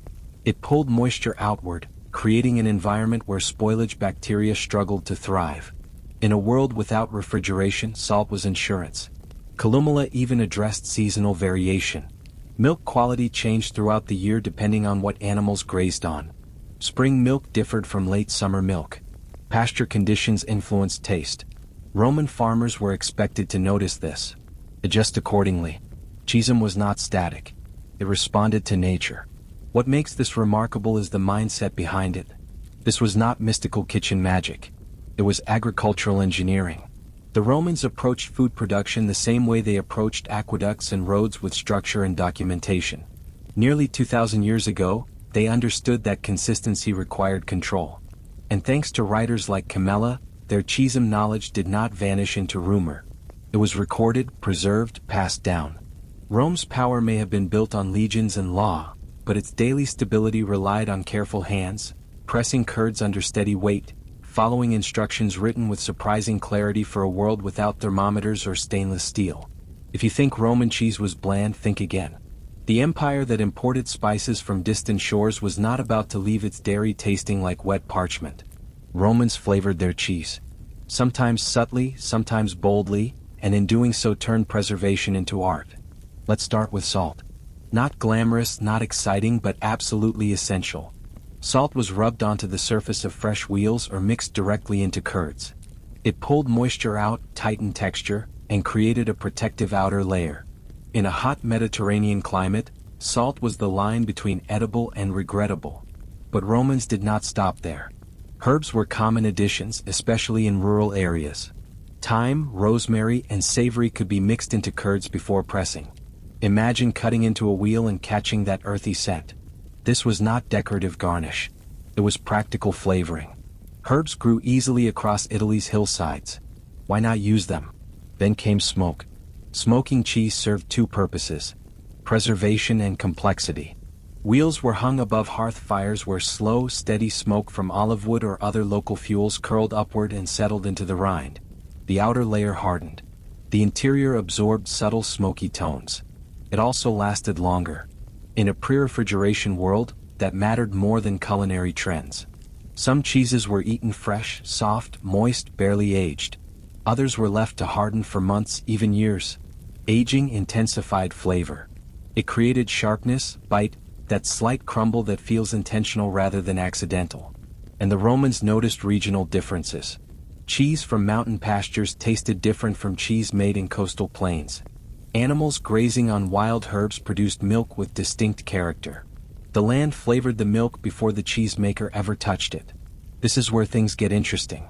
It pulled moisture outward, creating an environment where spoilage bacteria struggled to thrive. In a world without refrigeration, salt was insurance. Kalumala even addressed seasonal variation. Milk quality changed throughout the year depending on what animals grazed on. Spring milk differed from late summer milk. Pasture conditions influenced taste. Roman farmers were expected to notice this. Adjust accordingly. Cheesem was not static. It responded to nature. What makes this remarkable is the mindset behind it. This was not mystical kitchen magic. It was agricultural engineering. The Romans approached food production the same way they approached aqueducts and roads, with structure and documentation. Nearly 2,000 years ago, they understood that consistency required control. And thanks to writers like Camilla, their Cheesem knowledge did not vanish into rumor. It was recorded, preserved, passed down. Rome's power may have been built on legions and law, but its daily stability relied on careful hands, pressing curds under steady weight, following instructions written with surprising clarity for a world without thermometers or stainless steel. If you think Roman cheese was bland, think again. The empire that imported spices from distant shores was not about to leave its dairy tasting like wet parchment. Romans flavored their cheese. Sometimes subtly, sometimes boldly, and in doing so turned preservation into art. Let's start with salt. Not glamorous, not exciting, but absolutely essential. Salt was rubbed onto the surface of fresh wheels or mixed directly into curds. It pulled moisture out, tightened texture, and created a protective outer layer. In a hot Mediterranean climate, salt was the line between edible and regrettable. But Romans did not stop there. Herbs were common additions, especially in rural areas. Thyme, rosemary, and savory could be mixed into curds before pressing. Imagine cutting into a wheel and catching that earthy scent. This was not decorative garnish. It was practical flavoring. Herbs grew easily across Italy's hillsides. Why not use them? Then came smoke. Smoking cheese served two purposes: preservation and complexity. Wheels were hung above hearth fires where slow, steady smoke from olive wood or other local fuels curled upward and settled into the rind. The outer layer hardened. The interior absorbed subtle smoky tones. It also lasted longer. In a pre-refrigeration world, that mattered more than culinary trends. Some cheeses were eaten fresh, soft, moist, barely aged. Others were left to harden for months, even years. Aging intensified flavor. It created sharpness, bite, that slight crumble that feels intentional rather than accidental. And the Romans noticed regional differences. Cheese from mountain pastures tasted different from cheese made in coastal plains. Animals grazing on wild herbs produced milk with distinct character. The land flavored the milk before the cheesemaker ever touched it. This is where things get interesting.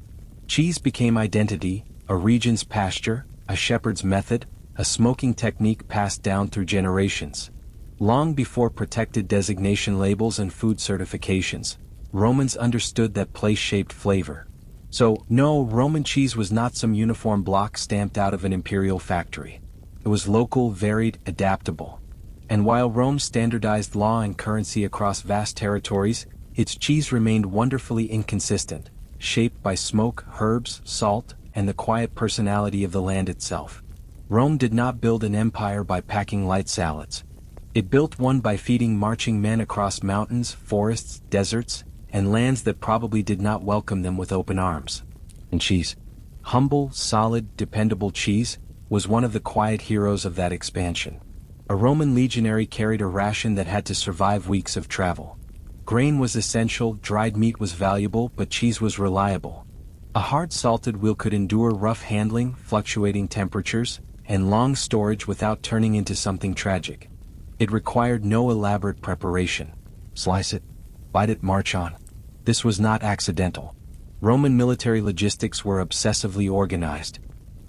Cheese became identity, a region's pasture, a shepherd's method, a smoking technique passed down through generations. Long before protected designation labels and food certifications, Romans understood that place shaped flavor. So, no, Roman cheese was not some uniform block stamped out of an imperial factory. It was local, varied, adaptable. And while Rome standardized law and currency across vast territories, its cheese remained wonderfully inconsistent, shaped by smoke, herbs, salt, and the quiet personality of the land itself. Rome did not build an empire by packing light salads. It built one by feeding marching men across mountains, forests, deserts, and lands that probably did not welcome them with open arms. And cheese, humble, solid, dependable cheese, was one of the quiet heroes of that expansion. A Roman legionary carried a ration that had to survive weeks of travel. Grain was essential, dried meat was valuable, but cheese was reliable. A hard salted wheel could endure rough handling, fluctuating temperatures, and long storage without turning into something tragic. It required no elaborate preparation. Slice it, bite it, march on. This was not accidental. Roman military logistics were obsessively organized.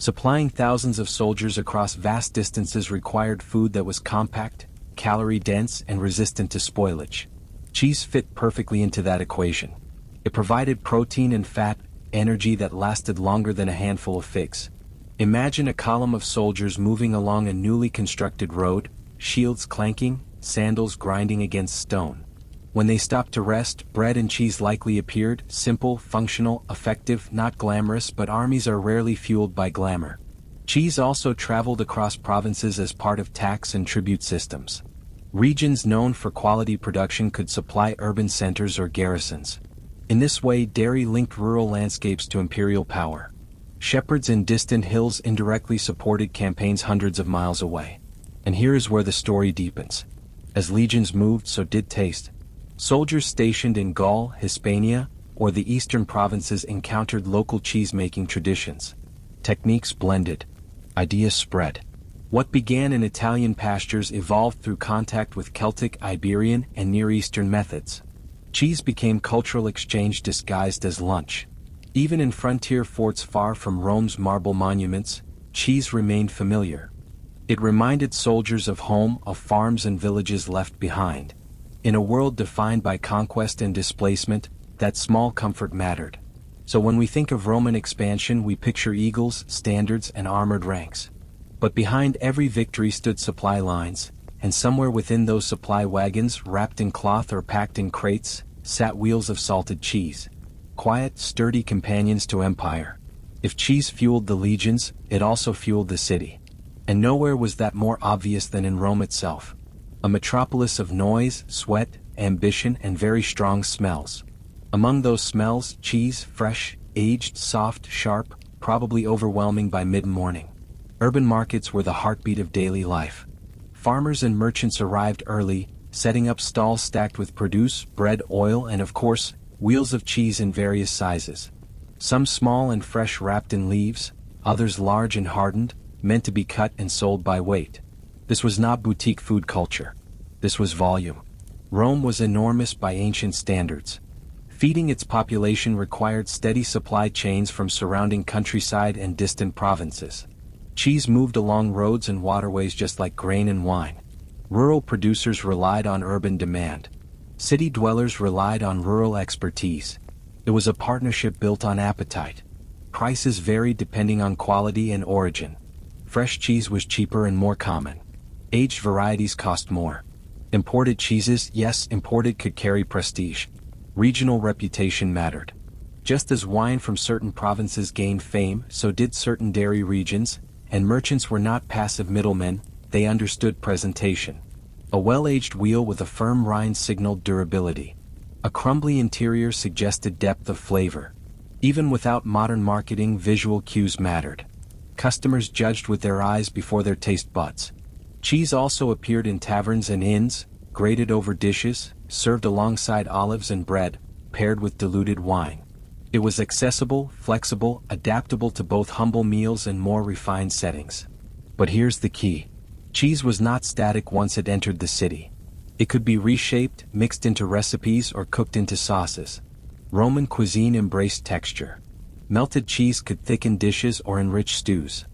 Supplying thousands of soldiers across vast distances required food that was compact, calorie-dense, and resistant to spoilage. Cheese fit perfectly into that equation. It provided protein and fat, energy that lasted longer than a handful of figs. Imagine a column of soldiers moving along a newly constructed road, shields clanking, sandals grinding against stone. When they stopped to rest, bread and cheese likely appeared, simple, functional, effective, not glamorous, but armies are rarely fueled by glamour. Cheese also traveled across provinces as part of tax and tribute systems. Regions known for quality production could supply urban centers or garrisons. In this way, dairy linked rural landscapes to imperial power. Shepherds in distant hills indirectly supported campaigns hundreds of miles away. And here is where the story deepens. As legions moved, so did taste. Soldiers stationed in Gaul, Hispania, or the eastern provinces encountered local cheese-making traditions. Techniques blended. Ideas spread. What began in Italian pastures evolved through contact with Celtic, Iberian, and Near Eastern methods. Cheese became cultural exchange disguised as lunch. Even in frontier forts far from Rome's marble monuments, cheese remained familiar. It reminded soldiers of home, of farms and villages left behind. In a world defined by conquest and displacement, that small comfort mattered. So when we think of Roman expansion, we picture eagles, standards, and armored ranks. But behind every victory stood supply lines, and somewhere within those supply wagons, wrapped in cloth or packed in crates, sat wheels of salted cheese. Quiet, sturdy companions to empire. If cheese fueled the legions, it also fueled the city. And nowhere was that more obvious than in Rome itself. A metropolis of noise, sweat, ambition, and very strong smells. Among those smells, cheese, fresh, aged, soft, sharp, probably overwhelming by mid-morning. Urban markets were the heartbeat of daily life. Farmers and merchants arrived early, setting up stalls stacked with produce, bread, oil, and of course, wheels of cheese in various sizes. Some small and fresh wrapped in leaves, others large and hardened, meant to be cut and sold by weight. This was not boutique food culture. This was volume. Rome was enormous by ancient standards. Feeding its population required steady supply chains from surrounding countryside and distant provinces. Cheese moved along roads and waterways just like grain and wine. Rural producers relied on urban demand. City dwellers relied on rural expertise. It was a partnership built on appetite. Prices varied depending on quality and origin. Fresh cheese was cheaper and more common. Aged varieties cost more. Imported cheeses, yes, imported, could carry prestige. Regional reputation mattered. Just as wine from certain provinces gained fame, so did certain dairy regions, and merchants were not passive middlemen, they understood presentation. A well-aged wheel with a firm rind signaled durability. A crumbly interior suggested depth of flavor. Even without modern marketing, visual cues mattered. Customers judged with their eyes before their taste buds. Cheese also appeared in taverns and inns, grated over dishes, served alongside olives and bread, paired with diluted wine. It was accessible, flexible, adaptable to both humble meals and more refined settings. But here's the key. Cheese was not static once it entered the city. It could be reshaped, mixed into recipes, or cooked into sauces. Roman cuisine embraced texture. Melted cheese could thicken dishes or enrich stews.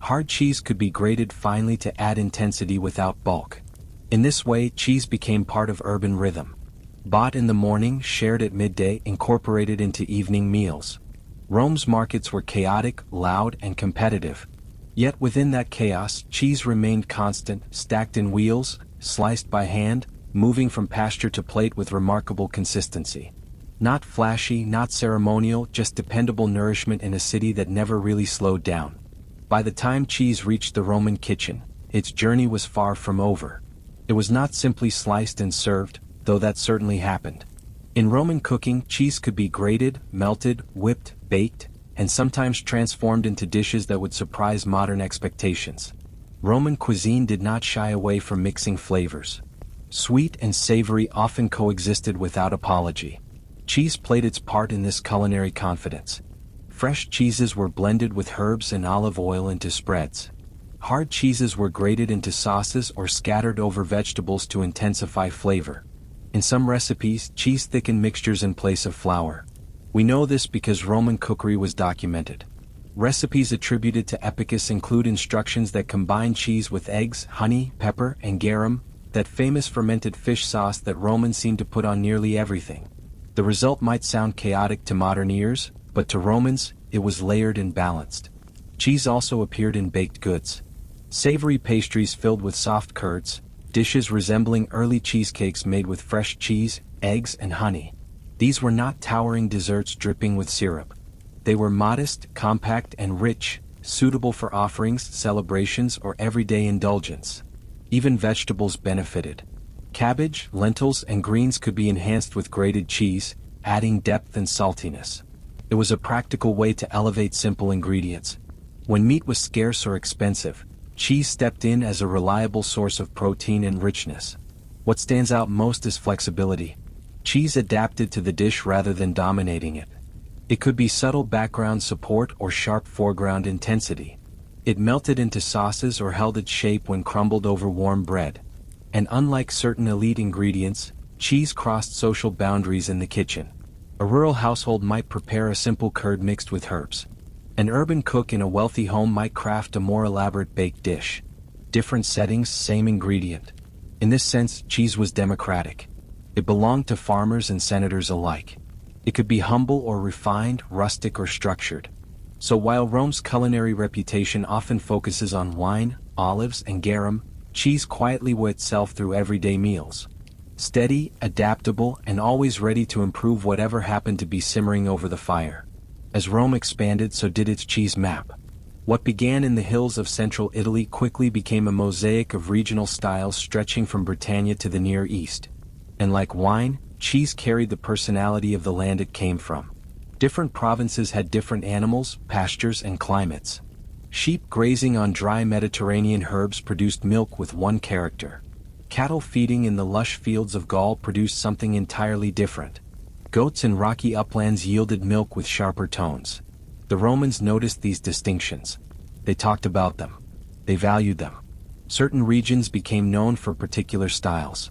Hard cheese could be grated finely to add intensity without bulk. In this way, cheese became part of urban rhythm. Bought in the morning, shared at midday, incorporated into evening meals. Rome's markets were chaotic, loud, and competitive. Yet within that chaos, cheese remained constant, stacked in wheels, sliced by hand, moving from pasture to plate with remarkable consistency. Not flashy, not ceremonial, just dependable nourishment in a city that never really slowed down. By the time cheese reached the Roman kitchen, its journey was far from over. It was not simply sliced and served, though that certainly happened. In Roman cooking, cheese could be grated, melted, whipped, baked, and sometimes transformed into dishes that would surprise modern expectations. Roman cuisine did not shy away from mixing flavors. Sweet and savory often coexisted without apology. Cheese played its part in this culinary confidence. Fresh cheeses were blended with herbs and olive oil into spreads. Hard cheeses were grated into sauces or scattered over vegetables to intensify flavor. In some recipes, cheese thickened mixtures in place of flour. We know this because Roman cookery was documented. Recipes attributed to Epicus include instructions that combine cheese with eggs, honey, pepper, and garum, that famous fermented fish sauce that Romans seemed to put on nearly everything. The result might sound chaotic to modern ears, but to Romans, it was layered and balanced. Cheese also appeared in baked goods. Savory pastries filled with soft curds, dishes resembling early cheesecakes made with fresh cheese, eggs, and honey. These were not towering desserts dripping with syrup. They were modest, compact, and rich, suitable for offerings, celebrations, or everyday indulgence. Even vegetables benefited. Cabbage, lentils, and greens could be enhanced with grated cheese, adding depth and saltiness. It was a practical way to elevate simple ingredients. When meat was scarce or expensive, cheese stepped in as a reliable source of protein and richness. What stands out most is flexibility. Cheese adapted to the dish rather than dominating it. It could be subtle background support or sharp foreground intensity. It melted into sauces or held its shape when crumbled over warm bread. And unlike certain elite ingredients, cheese crossed social boundaries in the kitchen. A rural household might prepare a simple curd mixed with herbs. An urban cook in a wealthy home might craft a more elaborate baked dish. Different settings, same ingredient. In this sense, cheese was democratic. It belonged to farmers and senators alike. It could be humble or refined, rustic or structured. So while Rome's culinary reputation often focuses on wine, olives, and garum, cheese quietly wore itself through everyday meals. Steady, adaptable, and always ready to improve whatever happened to be simmering over the fire. As Rome expanded, so did its cheese map. What began in the hills of central Italy quickly became a mosaic of regional styles stretching from Britannia to the Near East. And like wine, cheese carried the personality of the land it came from. Different provinces had different animals, pastures, and climates. Sheep grazing on dry Mediterranean herbs produced milk with one character. Cattle feeding in the lush fields of Gaul produced something entirely different. Goats in rocky uplands yielded milk with sharper tones. The Romans noticed these distinctions. They talked about them. They valued them. Certain regions became known for particular styles.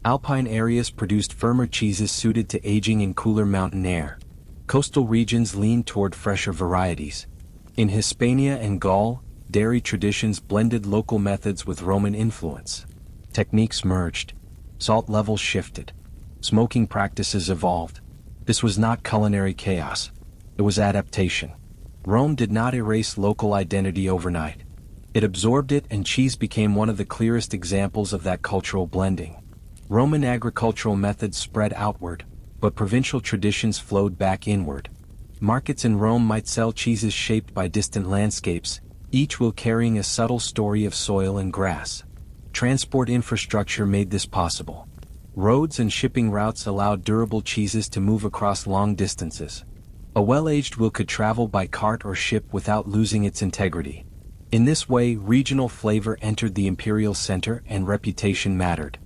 Alpine areas produced firmer cheeses suited to aging in cooler mountain air. Coastal regions leaned toward fresher varieties. In Hispania and Gaul, dairy traditions blended local methods with Roman influence. Techniques merged. Salt levels shifted. Smoking practices evolved. This was not culinary chaos. It was adaptation. Rome did not erase local identity overnight. It absorbed it, and cheese became one of the clearest examples of that cultural blending. Roman agricultural methods spread outward, but provincial traditions flowed back inward. Markets in Rome might sell cheeses shaped by distant landscapes, each will carrying a subtle story of soil and grass. Transport infrastructure made this possible. Roads and shipping routes allowed durable cheeses to move across long distances. A well-aged wheel could travel by cart or ship without losing its integrity. In this way, regional flavor entered the imperial center and reputation mattered.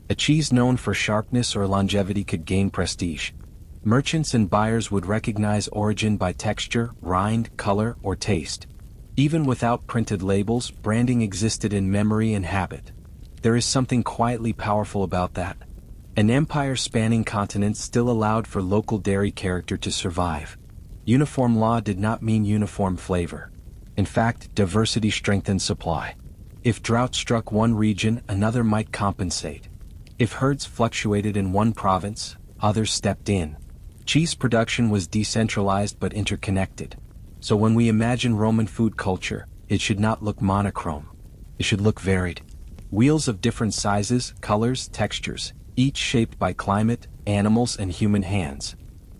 A cheese known for sharpness or longevity could gain prestige. Merchants and buyers would recognize origin by texture, rind, color, or taste. Even without printed labels, branding existed in memory and habit. There is something quietly powerful about that. An empire spanning continents still allowed for local dairy character to survive. Uniform law did not mean uniform flavor. In fact, diversity strengthened supply. If drought struck one region, another might compensate. If herds fluctuated in one province, others stepped in. Cheese production was decentralized but interconnected. So when we imagine Roman food culture, it should not look monochrome. It should look varied. Wheels of different sizes, colors, textures, each shaped by climate, animals, and human hands.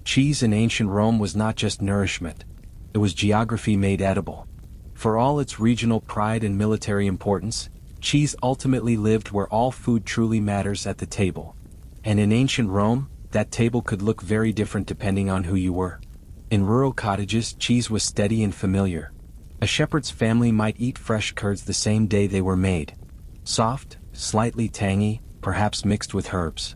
Cheese in ancient Rome was not just nourishment. It was geography made edible. For all its regional pride and military importance, cheese ultimately lived where all food truly matters, at the table. And in ancient Rome, that table could look very different depending on who you were. In rural cottages, cheese was steady and familiar. A shepherd's family might eat fresh curds the same day they were made. Soft, slightly tangy, perhaps mixed with herbs.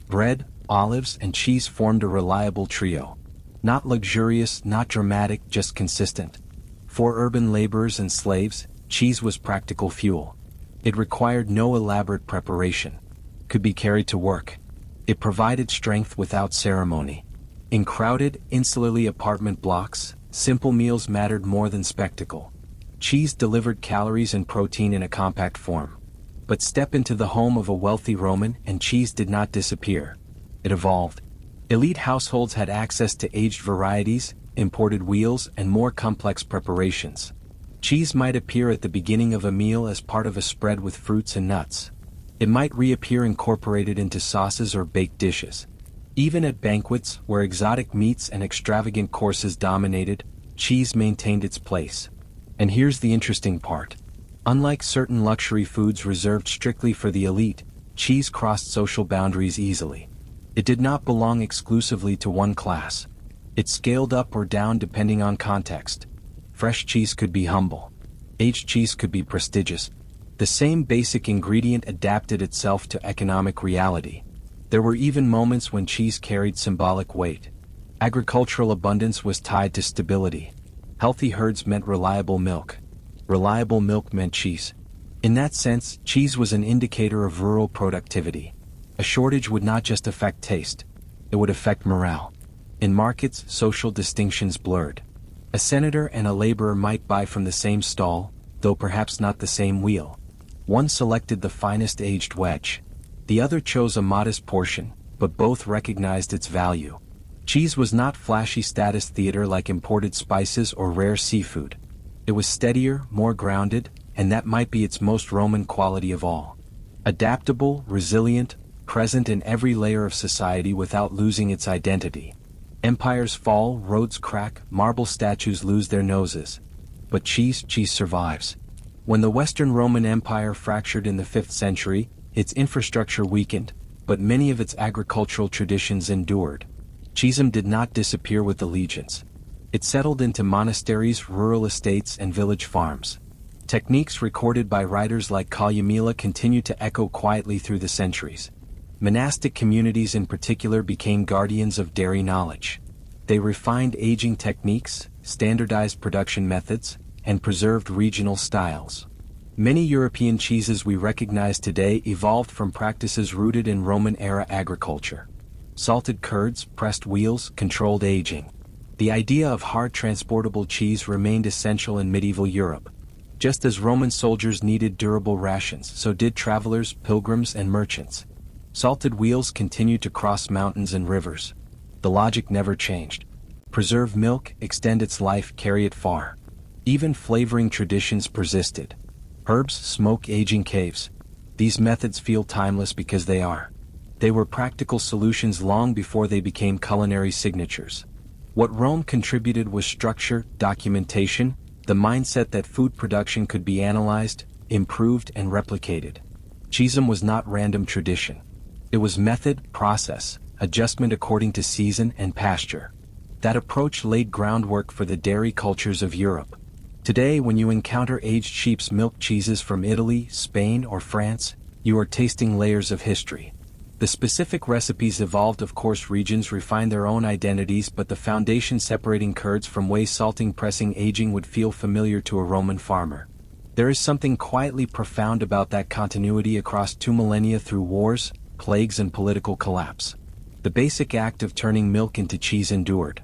Bread, olives, and cheese formed a reliable trio. Not luxurious, not dramatic, just consistent. For urban laborers and slaves, cheese was practical fuel. It required no elaborate preparation. Could be carried to work. It provided strength without ceremony. In crowded, insularly apartment blocks, simple meals mattered more than spectacle. Cheese delivered calories and protein in a compact form. But step into the home of a wealthy Roman, and cheese did not disappear. It evolved. Elite households had access to aged varieties, imported wheels, and more complex preparations. Cheese might appear at the beginning of a meal as part of a spread with fruits and nuts. It might reappear incorporated into sauces or baked dishes. Even at banquets, where exotic meats and extravagant courses dominated, cheese maintained its place. And here's the interesting part. Unlike certain luxury foods reserved strictly for the elite, cheese crossed social boundaries easily. It did not belong exclusively to one class. It scaled up or down depending on context. Fresh cheese could be humble. Aged cheese could be prestigious. The same basic ingredient adapted itself to economic reality. There were even moments when cheese carried symbolic weight. Agricultural abundance was tied to stability. Healthy herds meant reliable milk. Reliable milk meant cheese. In that sense, cheese was an indicator of rural productivity. A shortage would not just affect taste, it would affect morale. In markets, social distinctions blurred. A senator and a laborer might buy from the same stall, though perhaps not the same wheel. One selected the finest aged wedge. The other chose a modest portion, but both recognized its value. Cheese was not flashy status theater like imported spices or rare seafood. It was steadier, more grounded, and that might be its most Roman quality of all. Adaptable, resilient, present in every layer of society without losing its identity. Empires fall, roads crack, marble statues lose their noses. But cheese survives. When the Western Roman Empire fractured in the 5th century, its infrastructure weakened, but many of its agricultural traditions endured. Cheesem did not disappear with the legions. It settled into monasteries, rural estates, and village farms. Techniques recorded by writers like Kalyamila continue to echo quietly through the centuries. Monastic communities in particular became guardians of dairy knowledge. They refined aging techniques, standardized production methods, and preserved regional styles. Many European cheeses we recognize today evolved from practices rooted in Roman-era agriculture. Salted curds, pressed wheels, controlled aging. The idea of hard transportable cheese remained essential in medieval Europe. Just as Roman soldiers needed durable rations, so did travelers, pilgrims, and merchants. Salted wheels continued to cross mountains and rivers. The logic never changed. Preserve milk, extend its life, carry it far. Even flavoring traditions persisted. Herbs, smoke, aging caves. These methods feel timeless because they are. They were practical solutions long before they became culinary signatures. What Rome contributed was structure, documentation, the mindset that food production could be analyzed, improved, and replicated. Cheesem was not random tradition. It was method, process, adjustment according to season and pasture. That approach laid groundwork for the dairy cultures of Europe. Today, when you encounter aged sheep's milk cheeses from Italy, Spain, or France, you are tasting layers of history. The specific recipes evolved, of course. Regions refine their own identities, but the foundation separating curds from whey, salting, pressing, aging would feel familiar to a Roman farmer. There is something quietly profound about that continuity across 2 millennia through wars, plagues, and political collapse. The basic act of turning milk into cheese endured.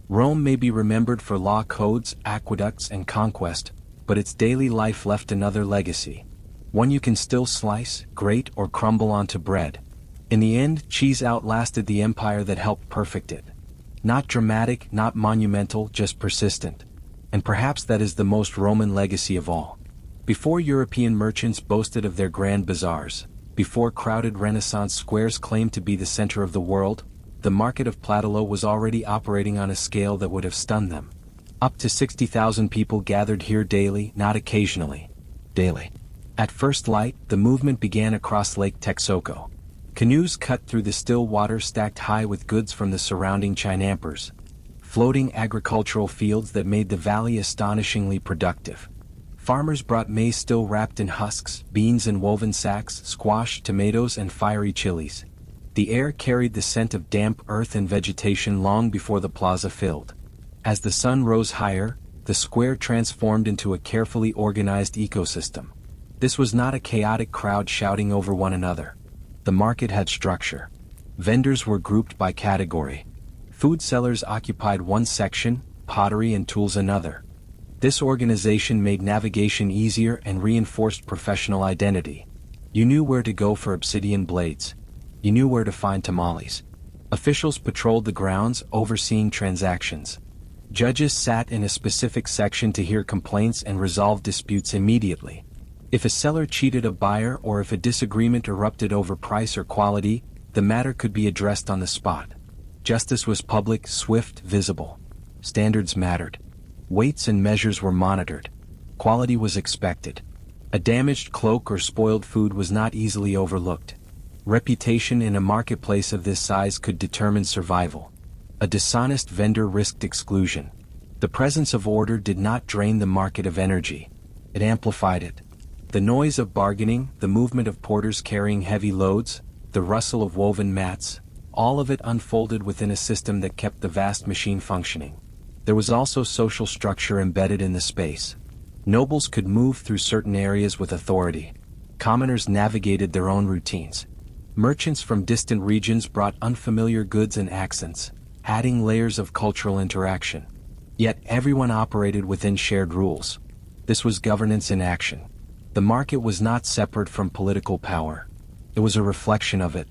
Rome may be remembered for law codes, aqueducts, and conquest, but its daily life left another legacy. One you can still slice, grate, or crumble onto bread. In the end, cheese outlasted the empire that helped perfect it. Not dramatic, not monumental, just persistent. And perhaps that is the most Roman legacy of all. Before European merchants boasted of their grand bazaars, before crowded Renaissance squares claimed to be the center of the world, the market of Platalo was already operating on a scale that would have stunned them. Up to 60,000 people gathered here daily, not occasionally. Daily. At first light, the movement began across Lake Texcoco. Canoes cut through the still water stacked high with goods from the surrounding Chinampers. Floating agricultural fields that made the valley astonishingly productive. Farmers brought maize still wrapped in husks, beans in woven sacks, squash, tomatoes, and fiery chilies. The air carried the scent of damp earth and vegetation long before the plaza filled. As the sun rose higher, the square transformed into a carefully organized ecosystem. This was not a chaotic crowd shouting over one another. The market had structure. Vendors were grouped by category. Food sellers occupied one section, pottery and tools another. This organization made navigation easier and reinforced professional identity. You knew where to go for obsidian blades. You knew where to find tamales. Officials patrolled the grounds, overseeing transactions. Judges sat in a specific section to hear complaints and resolve disputes immediately. If a seller cheated a buyer or if a disagreement erupted over price or quality, the matter could be addressed on the spot. Justice was public, swift, visible. Standards mattered. Weights and measures were monitored. Quality was expected. A damaged cloak or spoiled food was not easily overlooked. Reputation in a marketplace of this size could determine survival. A dishonest vendor risked exclusion. The presence of order did not drain the market of energy. It amplified it. The noise of bargaining, the movement of porters carrying heavy loads, the rustle of woven mats, all of it unfolded within a system that kept the vast machine functioning. There was also social structure embedded in the space. Nobles could move through certain areas with authority. Commoners navigated their own routines. Merchants from distant regions brought unfamiliar goods and accents, adding layers of cultural interaction. Yet everyone operated within shared rules. This was governance in action. The market was not separate from political power. It was a reflection of it.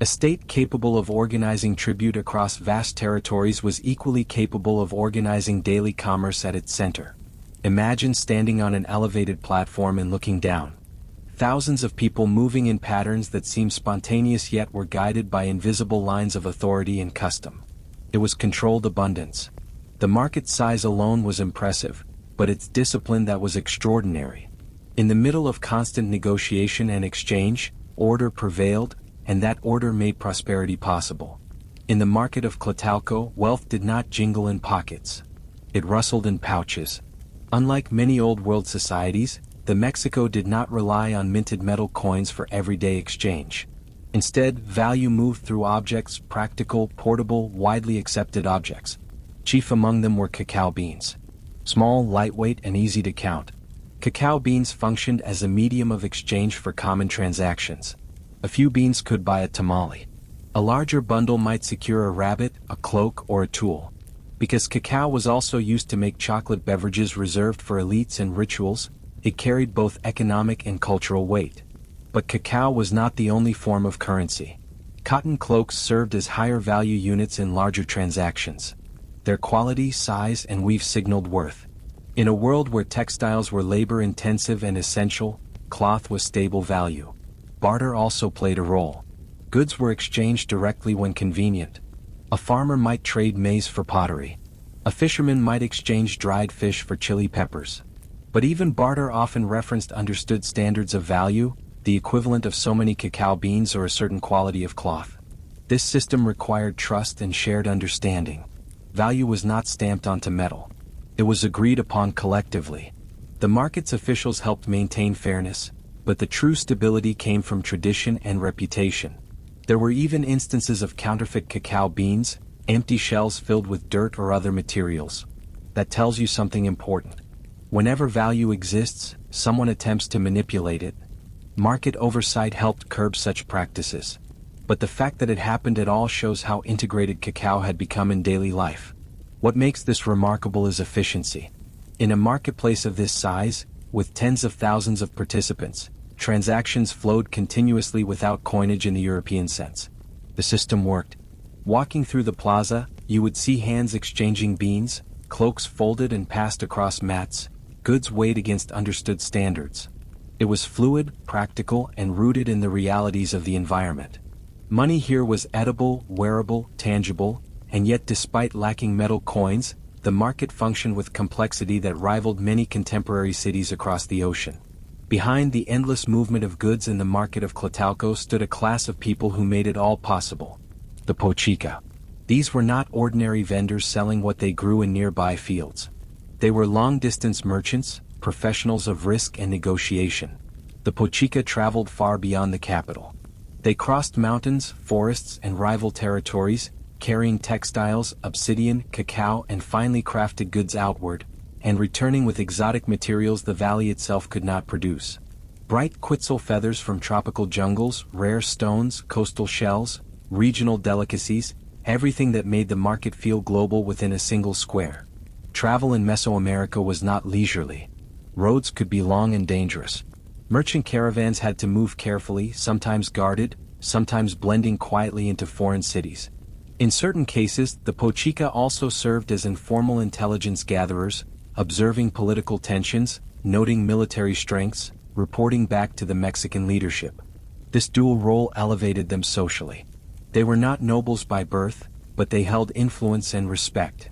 A state capable of organizing tribute across vast territories was equally capable of organizing daily commerce at its center. Imagine standing on an elevated platform and looking down. Thousands of people moving in patterns that seemed spontaneous yet were guided by invisible lines of authority and custom. It was controlled abundance. The market size alone was impressive, but its discipline that was extraordinary. In the middle of constant negotiation and exchange, order prevailed, and that order made prosperity possible. In the market of Tlatelolco, wealth did not jingle in pockets. It rustled in pouches. Unlike many old-world societies, the Mexico did not rely on minted metal coins for everyday exchange. Instead, value moved through objects, practical, portable, widely accepted objects. Chief among them were cacao beans. Small, lightweight, and easy to count. Cacao beans functioned as a medium of exchange for common transactions. A few beans could buy a tamale. A larger bundle might secure a rabbit, a cloak, or a tool. Because cacao was also used to make chocolate beverages reserved for elites and rituals, it carried both economic and cultural weight. But cacao was not the only form of currency. Cotton cloaks served as higher value units in larger transactions. Their quality, size, and weave signaled worth. In a world where textiles were labor-intensive and essential, cloth was stable value. Barter also played a role. Goods were exchanged directly when convenient. A farmer might trade maize for pottery. A fisherman might exchange dried fish for chili peppers. But even barter often referenced understood standards of value, the equivalent of so many cacao beans or a certain quality of cloth. This system required trust and shared understanding. Value was not stamped onto metal. It was agreed upon collectively. The market's officials helped maintain fairness, but the true stability came from tradition and reputation. There were even instances of counterfeit cacao beans, empty shells filled with dirt or other materials. That tells you something important. Whenever value exists, someone attempts to manipulate it. Market oversight helped curb such practices. But the fact that it happened at all shows how integrated cacao had become in daily life. What makes this remarkable is efficiency. In a marketplace of this size, with tens of thousands of participants, transactions flowed continuously without coinage in the European sense. The system worked. Walking through the plaza, you would see hands exchanging beans, cloaks folded and passed across mats, goods weighed against understood standards. It was fluid, practical, and rooted in the realities of the environment. Money here was edible, wearable, tangible, and yet despite lacking metal coins, the market functioned with complexity that rivaled many contemporary cities across the ocean. Behind the endless movement of goods in the market of Tlatelolco stood a class of people who made it all possible. The pochica. These were not ordinary vendors selling what they grew in nearby fields. They were long-distance merchants, professionals of risk and negotiation. The pochica traveled far beyond the capital. They crossed mountains, forests, and rival territories, carrying textiles, obsidian, cacao, and finely crafted goods outward, and returning with exotic materials the valley itself could not produce. Bright quetzal feathers from tropical jungles, rare stones, coastal shells, regional delicacies, everything that made the market feel global within a single square. Travel in Mesoamerica was not leisurely. Roads could be long and dangerous. Merchant caravans had to move carefully, sometimes guarded, sometimes blending quietly into foreign cities. In certain cases, the pochica also served as informal intelligence gatherers, observing political tensions, noting military strengths, reporting back to the Mexican leadership. This dual role elevated them socially. They were not nobles by birth, but they held influence and respect.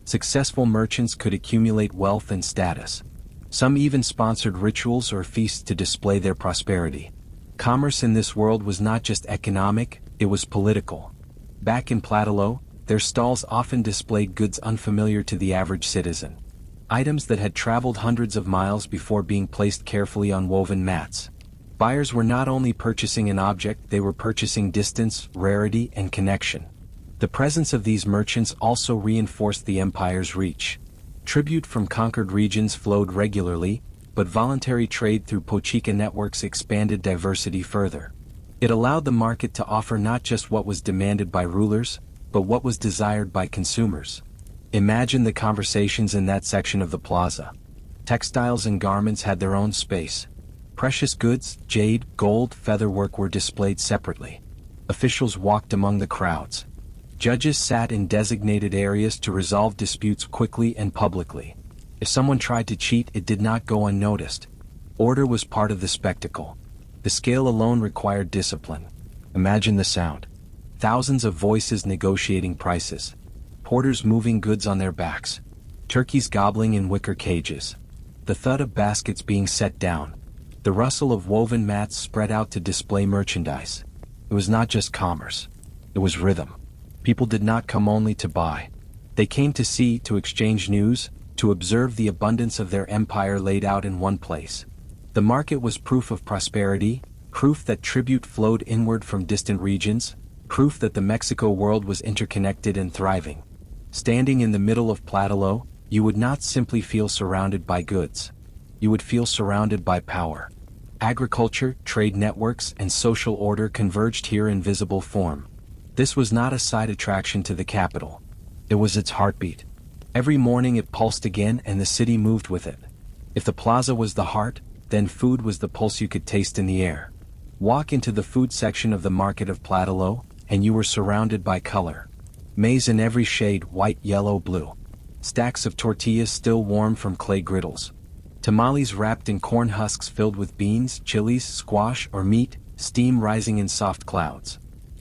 Successful merchants could accumulate wealth and status. Some even sponsored rituals or feasts to display their prosperity. Commerce in this world was not just economic, it was political. Back in Platalo, their stalls often displayed goods unfamiliar to the average citizen. Items that had traveled hundreds of miles before being placed carefully on woven mats. Buyers were not only purchasing an object, they were purchasing distance, rarity, and connection. The presence of these merchants also reinforced the empire's reach. Tribute from conquered regions flowed regularly, but voluntary trade through Pochika networks expanded diversity further. It allowed the market to offer not just what was demanded by rulers, but what was desired by consumers. Imagine the conversations in that section of the plaza. Textiles and garments had their own space. Precious goods, jade, gold, featherwork were displayed separately. Officials walked among the crowds. Judges sat in designated areas to resolve disputes quickly and publicly. If someone tried to cheat, it did not go unnoticed. Order was part of the spectacle. The scale alone required discipline. Imagine the sound. Thousands of voices negotiating prices. Porters moving goods on their backs. Turkeys gobbling in wicker cages. The thud of baskets being set down. The rustle of woven mats spread out to display merchandise. It was not just commerce. It was rhythm. People did not come only to buy. They came to see, to exchange news, to observe the abundance of their empire laid out in one place. The market was proof of prosperity, proof that tribute flowed inward from distant regions, proof that the Mexico world was interconnected and thriving. Standing in the middle of Platalo, you would not simply feel surrounded by goods. You would feel surrounded by power. Agriculture, trade networks, and social order converged here in visible form. This was not a side attraction to the capital. It was its heartbeat. Every morning it pulsed again and the city moved with it. If the plaza was the heart, then food was the pulse you could taste in the air. Walk into the food section of the market of Platalo, and you were surrounded by color. Maize in every shade, white, yellow, blue. Stacks of tortillas still warm from clay griddles. Tamales wrapped in corn husks filled with beans, chilies, squash, or meat, steam rising in soft clouds.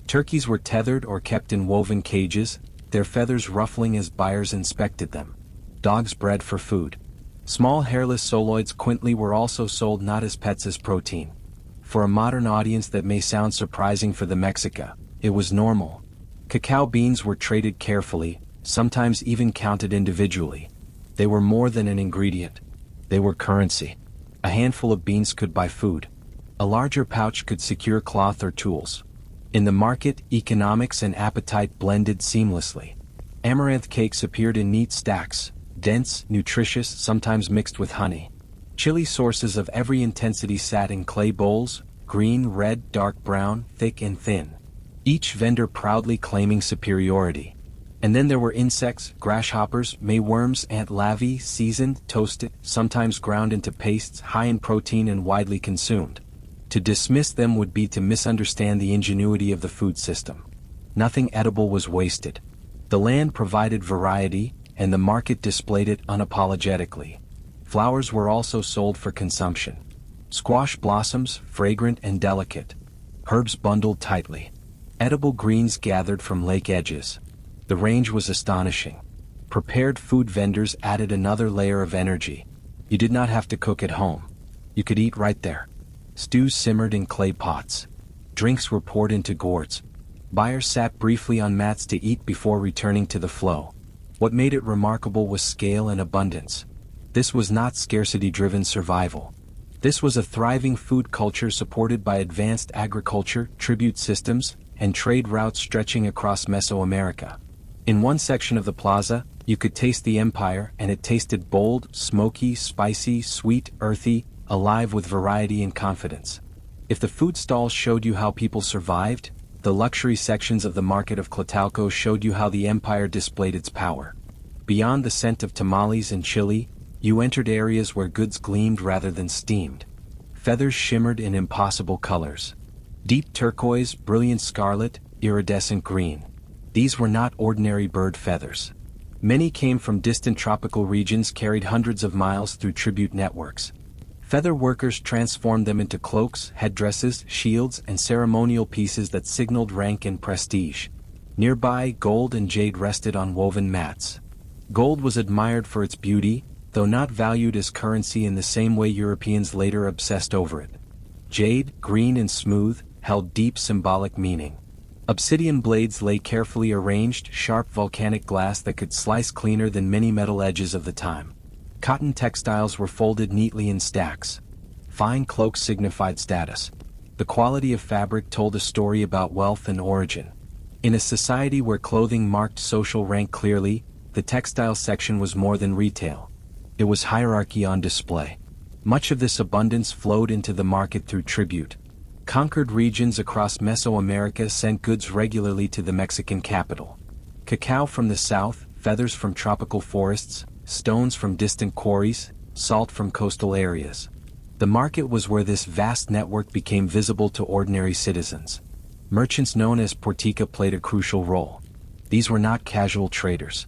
Turkeys were tethered or kept in woven cages, their feathers ruffling as buyers inspected them. Dogs bred for food. Small hairless soloids quaintly were also sold not as pets as protein. For a modern audience that may sound surprising for the Mexica, it was normal. Cacao beans were traded carefully, sometimes even counted individually. They were more than an ingredient. They were currency. A handful of beans could buy food. A larger pouch could secure cloth or tools. In the market, economics and appetite blended seamlessly. Amaranth cakes appeared in neat stacks, dense, nutritious, sometimes mixed with honey. Chili sources of every intensity sat in clay bowls, green, red, dark brown, thick and thin. Each vendor proudly claiming superiority. And then there were insects, grasshoppers, mayworms, ant larvae, seasoned, toasted, sometimes ground into pastes, high in protein and widely consumed. To dismiss them would be to misunderstand the ingenuity of the food system. Nothing edible was wasted. The land provided variety, and the market displayed it unapologetically. Flowers were also sold for consumption. Squash blossoms, fragrant and delicate. Herbs bundled tightly. Edible greens gathered from lake edges. The range was astonishing. Prepared food vendors added another layer of energy. You did not have to cook at home. You could eat right there. Stews simmered in clay pots. Drinks were poured into gourds. Buyers sat briefly on mats to eat before returning to the flow. What made it remarkable was scale and abundance. This was not scarcity-driven survival. This was a thriving food culture supported by advanced agriculture, tribute systems, and trade routes stretching across Mesoamerica. In one section of the plaza, you could taste the empire, and it tasted bold, smoky, spicy, sweet, earthy, alive with variety and confidence. If the food stalls showed you how people survived, the luxury sections of the market of Tlatelolco showed you how the empire displayed its power. Beyond the scent of tamales and chili, you entered areas where goods gleamed rather than steamed. Feathers shimmered in impossible colors. Deep turquoise, brilliant scarlet, iridescent green. These were not ordinary bird feathers. Many came from distant tropical regions carried hundreds of miles through tribute networks. Feather workers transformed them into cloaks, headdresses, shields, and ceremonial pieces that signaled rank and prestige. Nearby, gold and jade rested on woven mats. Gold was admired for its beauty, though not valued as currency in the same way Europeans later obsessed over it. Jade, green and smooth, held deep symbolic meaning. Obsidian blades lay carefully arranged, sharp volcanic glass that could slice cleaner than many metal edges of the time. Cotton textiles were folded neatly in stacks. Fine cloaks signified status. The quality of fabric told a story about wealth and origin. In a society where clothing marked social rank clearly, the textile section was more than retail. It was hierarchy on display. Much of this abundance flowed into the market through tribute. Conquered regions across Mesoamerica sent goods regularly to the Mexican capital. Cacao from the south, feathers from tropical forests, stones from distant quarries, salt from coastal areas. The market was where this vast network became visible to ordinary citizens. Merchants known as portica played a crucial role. These were not casual traders.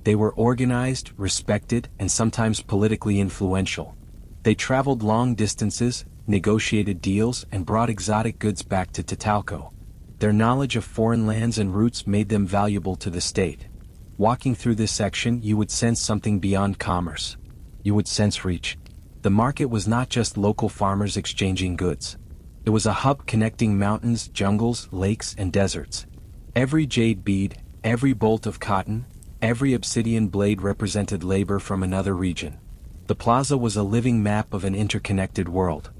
They were organized, respected, and sometimes politically influential. They traveled long distances, negotiated deals, and brought exotic goods back to Tatalco. Their knowledge of foreign lands and routes made them valuable to the state. Walking through this section, you would sense something beyond commerce. You would sense reach. The market was not just local farmers exchanging goods. It was a hub connecting mountains, jungles, lakes, and deserts. Every jade bead, every bolt of cotton, every obsidian blade represented labor from another region. The plaza was a living map of an interconnected world.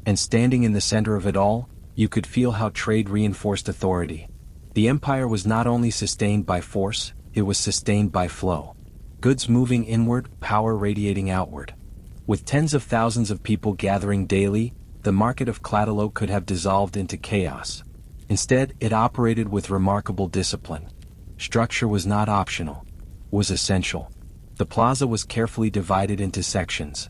And standing in the center of it all, you could feel how trade reinforced authority. The empire was not only sustained by force, it was sustained by flow. Goods moving inward, power radiating outward. With tens of thousands of people gathering daily, the market of Tlatelolco could have dissolved into chaos. Instead, it operated with remarkable discipline. Structure was not optional, it was essential. The plaza was carefully divided into sections.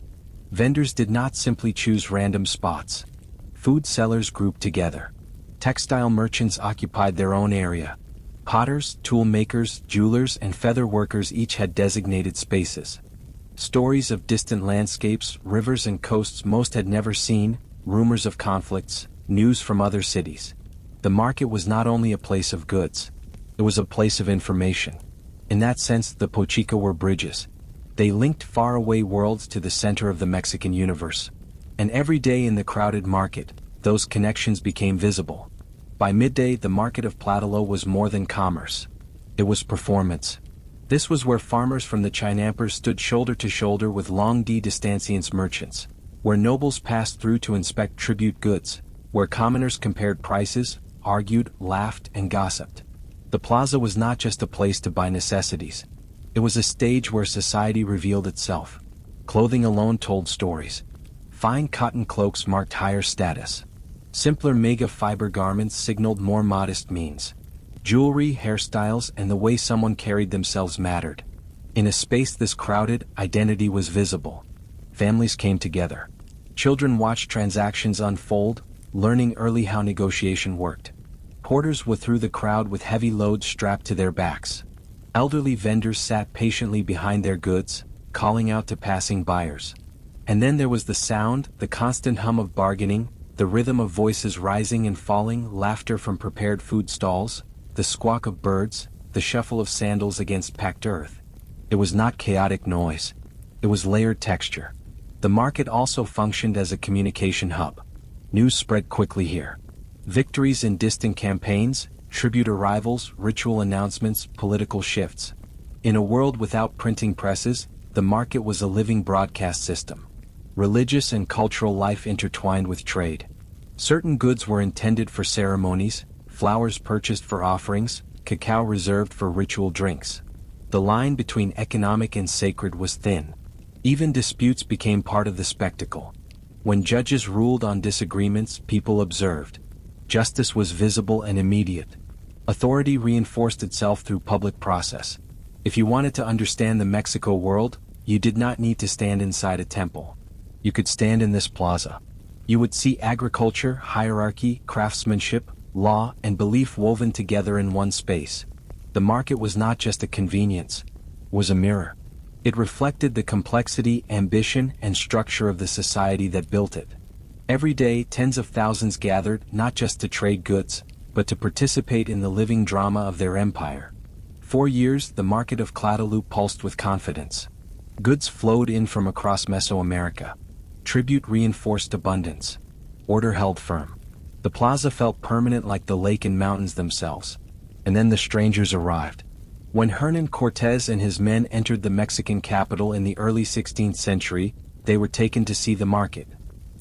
Vendors did not simply choose random spots. Food sellers grouped together. Textile merchants occupied their own area. Potters, tool makers, jewelers, and feather workers each had designated spaces. Stories of distant landscapes, rivers and coasts most had never seen, rumors of conflicts, news from other cities. The market was not only a place of goods. It was a place of information. In that sense, the Pochica were bridges. They linked faraway worlds to the center of the Mexican universe. And every day in the crowded market, those connections became visible. By midday, the market of Tlatelolco was more than commerce. It was performance. This was where farmers from the Chinampers stood shoulder to shoulder with long distancias merchants, where nobles passed through to inspect tribute goods, where commoners compared prices, argued, laughed, and gossiped. The plaza was not just a place to buy necessities. It was a stage where society revealed itself. Clothing alone told stories. Fine cotton cloaks marked higher status. Simpler mega fiber garments signaled more modest means. Jewelry, hairstyles, and the way someone carried themselves mattered. In a space this crowded, identity was visible. Families came together. Children watched transactions unfold, learning early how negotiation worked. Porters went through the crowd with heavy loads strapped to their backs. Elderly vendors sat patiently behind their goods, calling out to passing buyers. And then there was the sound, the constant hum of bargaining, the rhythm of voices rising and falling, laughter from prepared food stalls, the squawk of birds, the shuffle of sandals against packed earth. It was not chaotic noise. It was layered texture. The market also functioned as a communication hub. News spread quickly here. Victories in distant campaigns, tribute arrivals, ritual announcements, political shifts. In a world without printing presses, the market was a living broadcast system. Religious and cultural life intertwined with trade. Certain goods were intended for ceremonies, flowers purchased for offerings, cacao reserved for ritual drinks. The line between economic and sacred was thin. Even disputes became part of the spectacle. When judges ruled on disagreements, people observed. Justice was visible and immediate. Authority reinforced itself through public process. If you wanted to understand the Mexico world, you did not need to stand inside a temple. You could stand in this plaza. You would see agriculture, hierarchy, craftsmanship, law, and belief woven together in one space. The market was not just a convenience, it was a mirror. It reflected the complexity, ambition, and structure of the society that built it. Every day, tens of thousands gathered, not just to trade goods, but to participate in the living drama of their empire. For years, the market of Tlatelolco pulsed with confidence. Goods flowed in from across Mesoamerica. Tribute reinforced abundance. order held firm. The plaza felt permanent like the lake and mountains themselves. And then the strangers arrived. When Hernan Cortés and his men entered the Mexican capital in the early 16th century, they were taken to see the market.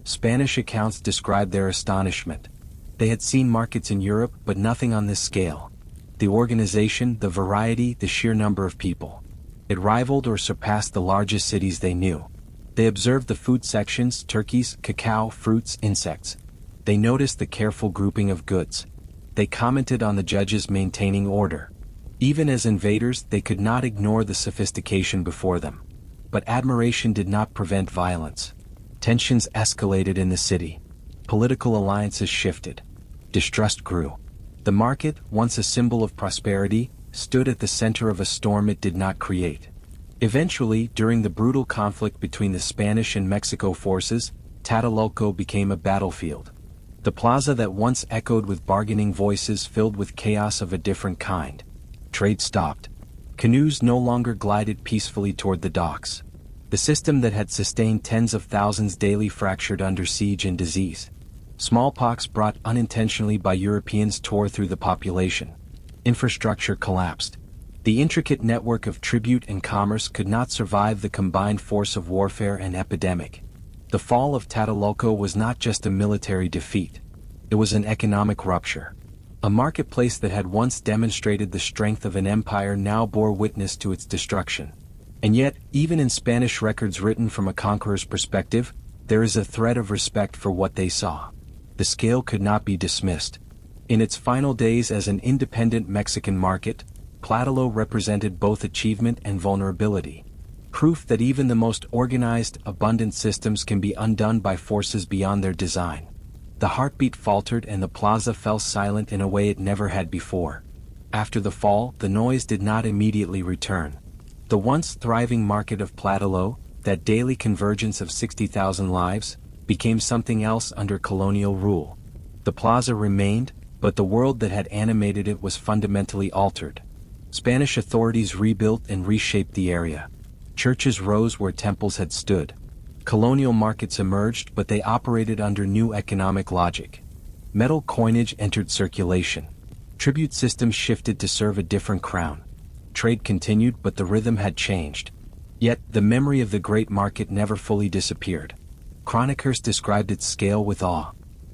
Spanish accounts describe their astonishment. They had seen markets in Europe, but nothing on this scale. The organization, the variety, the sheer number of people. It rivaled or surpassed the largest cities they knew. They observed the food sections, turkeys, cacao, fruits, insects. They noticed the careful grouping of goods. They commented on the judges maintaining order. Even as invaders, they could not ignore the sophistication before them. But admiration did not prevent violence. Tensions escalated in the city. Political alliances shifted. Distrust grew. The market, once a symbol of prosperity, stood at the center of a storm it did not create. Eventually, during the brutal conflict between the Spanish and Mexico forces, Tlatelolco became a battlefield. The plaza that once echoed with bargaining voices filled with chaos of a different kind. Trade stopped. Canoes no longer glided peacefully toward the docks. The system that had sustained tens of thousands daily fractured under siege and disease. Smallpox brought unintentionally by Europeans tore through the population. Infrastructure collapsed. The intricate network of tribute and commerce could not survive the combined force of warfare and epidemic. The fall of Tlatelolco was not just a military defeat. It was an economic rupture. A marketplace that had once demonstrated the strength of an empire now bore witness to its destruction. And yet, even in Spanish records written from a conqueror's perspective, there is a thread of respect for what they saw. The scale could not be dismissed. In its final days as an independent Mexican market, Tlatelolco represented both achievement and vulnerability. Proof that even the most organized, abundant systems can be undone by forces beyond their design. The heartbeat faltered and the plaza fell silent in a way it never had before. After the fall, the noise did not immediately return. The once thriving market of Tlatelolco, that daily convergence of 60,000 lives, became something else under colonial rule. The plaza remained, but the world that had animated it was fundamentally altered. Spanish authorities rebuilt and reshaped the area. Churches rose where temples had stood. Colonial markets emerged, but they operated under new economic logic. Metal coinage entered circulation. Tribute systems shifted to serve a different crown. Trade continued, but the rhythm had changed. Yet, the memory of the great market never fully disappeared. Chroniclers described its scale with awe.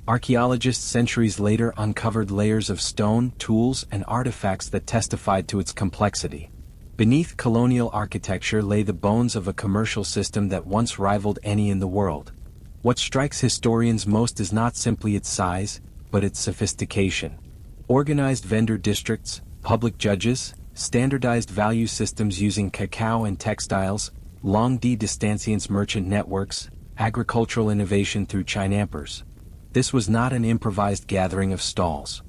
Archaeologists centuries later uncovered layers of stone, tools, and artifacts that testified to its complexity. Beneath colonial architecture lay the bones of a commercial system that once rivaled any in the world. What strikes historians most is not simply its size, but its sophistication. Organized vendor districts, public judges, standardized value systems using cacao and textiles, long-distance merchant networks, agricultural innovation through chinampers. This was not an improvised gathering of stalls.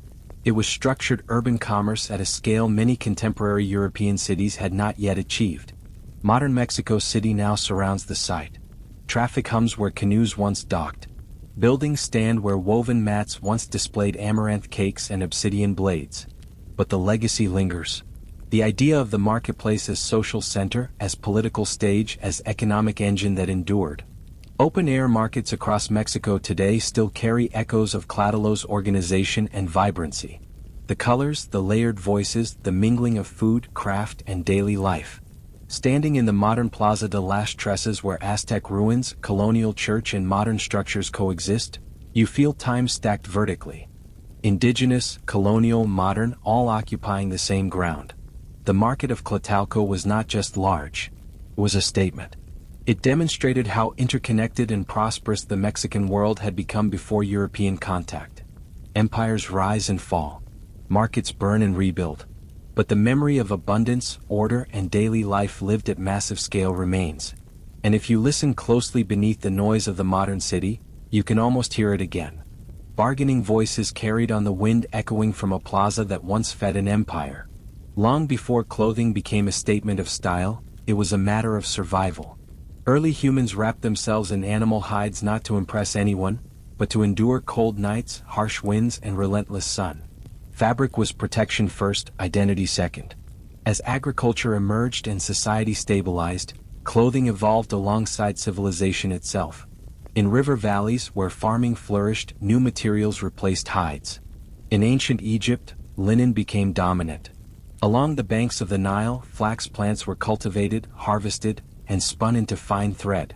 It was structured urban commerce at a scale many contemporary European cities had not yet achieved. Modern Mexico City now surrounds the site. Traffic hums where canoes once docked. Buildings stand where woven mats once displayed amaranth cakes and obsidian blades. But the legacy lingers. The idea of the marketplace as social center, as political stage, as economic engine that endured. Open-air markets across Mexico today still carry echoes of Tlatelolco's organization and vibrancy. The colors, the layered voices, the mingling of food, craft, and daily life. Standing in the modern Plaza de las Tresses where Aztec ruins, colonial church and modern structures coexist, you feel time stacked vertically. Indigenous, colonial, modern, all occupying the same ground. The market of Tlatelolco was not just large. It was a statement. It demonstrated how interconnected and prosperous the Mexican world had become before European contact. Empires rise and fall. Markets burn and rebuild. But the memory of abundance, order, and daily life lived at massive scale remains. And if you listen closely beneath the noise of the modern city, you can almost hear it again. Bargaining voices carried on the wind echoing from a plaza that once fed an empire. Long before clothing became a statement of style, it was a matter of survival. Early humans wrapped themselves in animal hides not to impress anyone, but to endure cold nights, harsh winds, and relentless sun. Fabric was protection first, identity second. As agriculture emerged and society stabilized, clothing evolved alongside civilization itself. In river valleys where farming flourished, new materials replaced hides. In ancient Egypt, linen became dominant. Along the banks of the Nile, flax plants were cultivated, harvested, and spun into fine thread.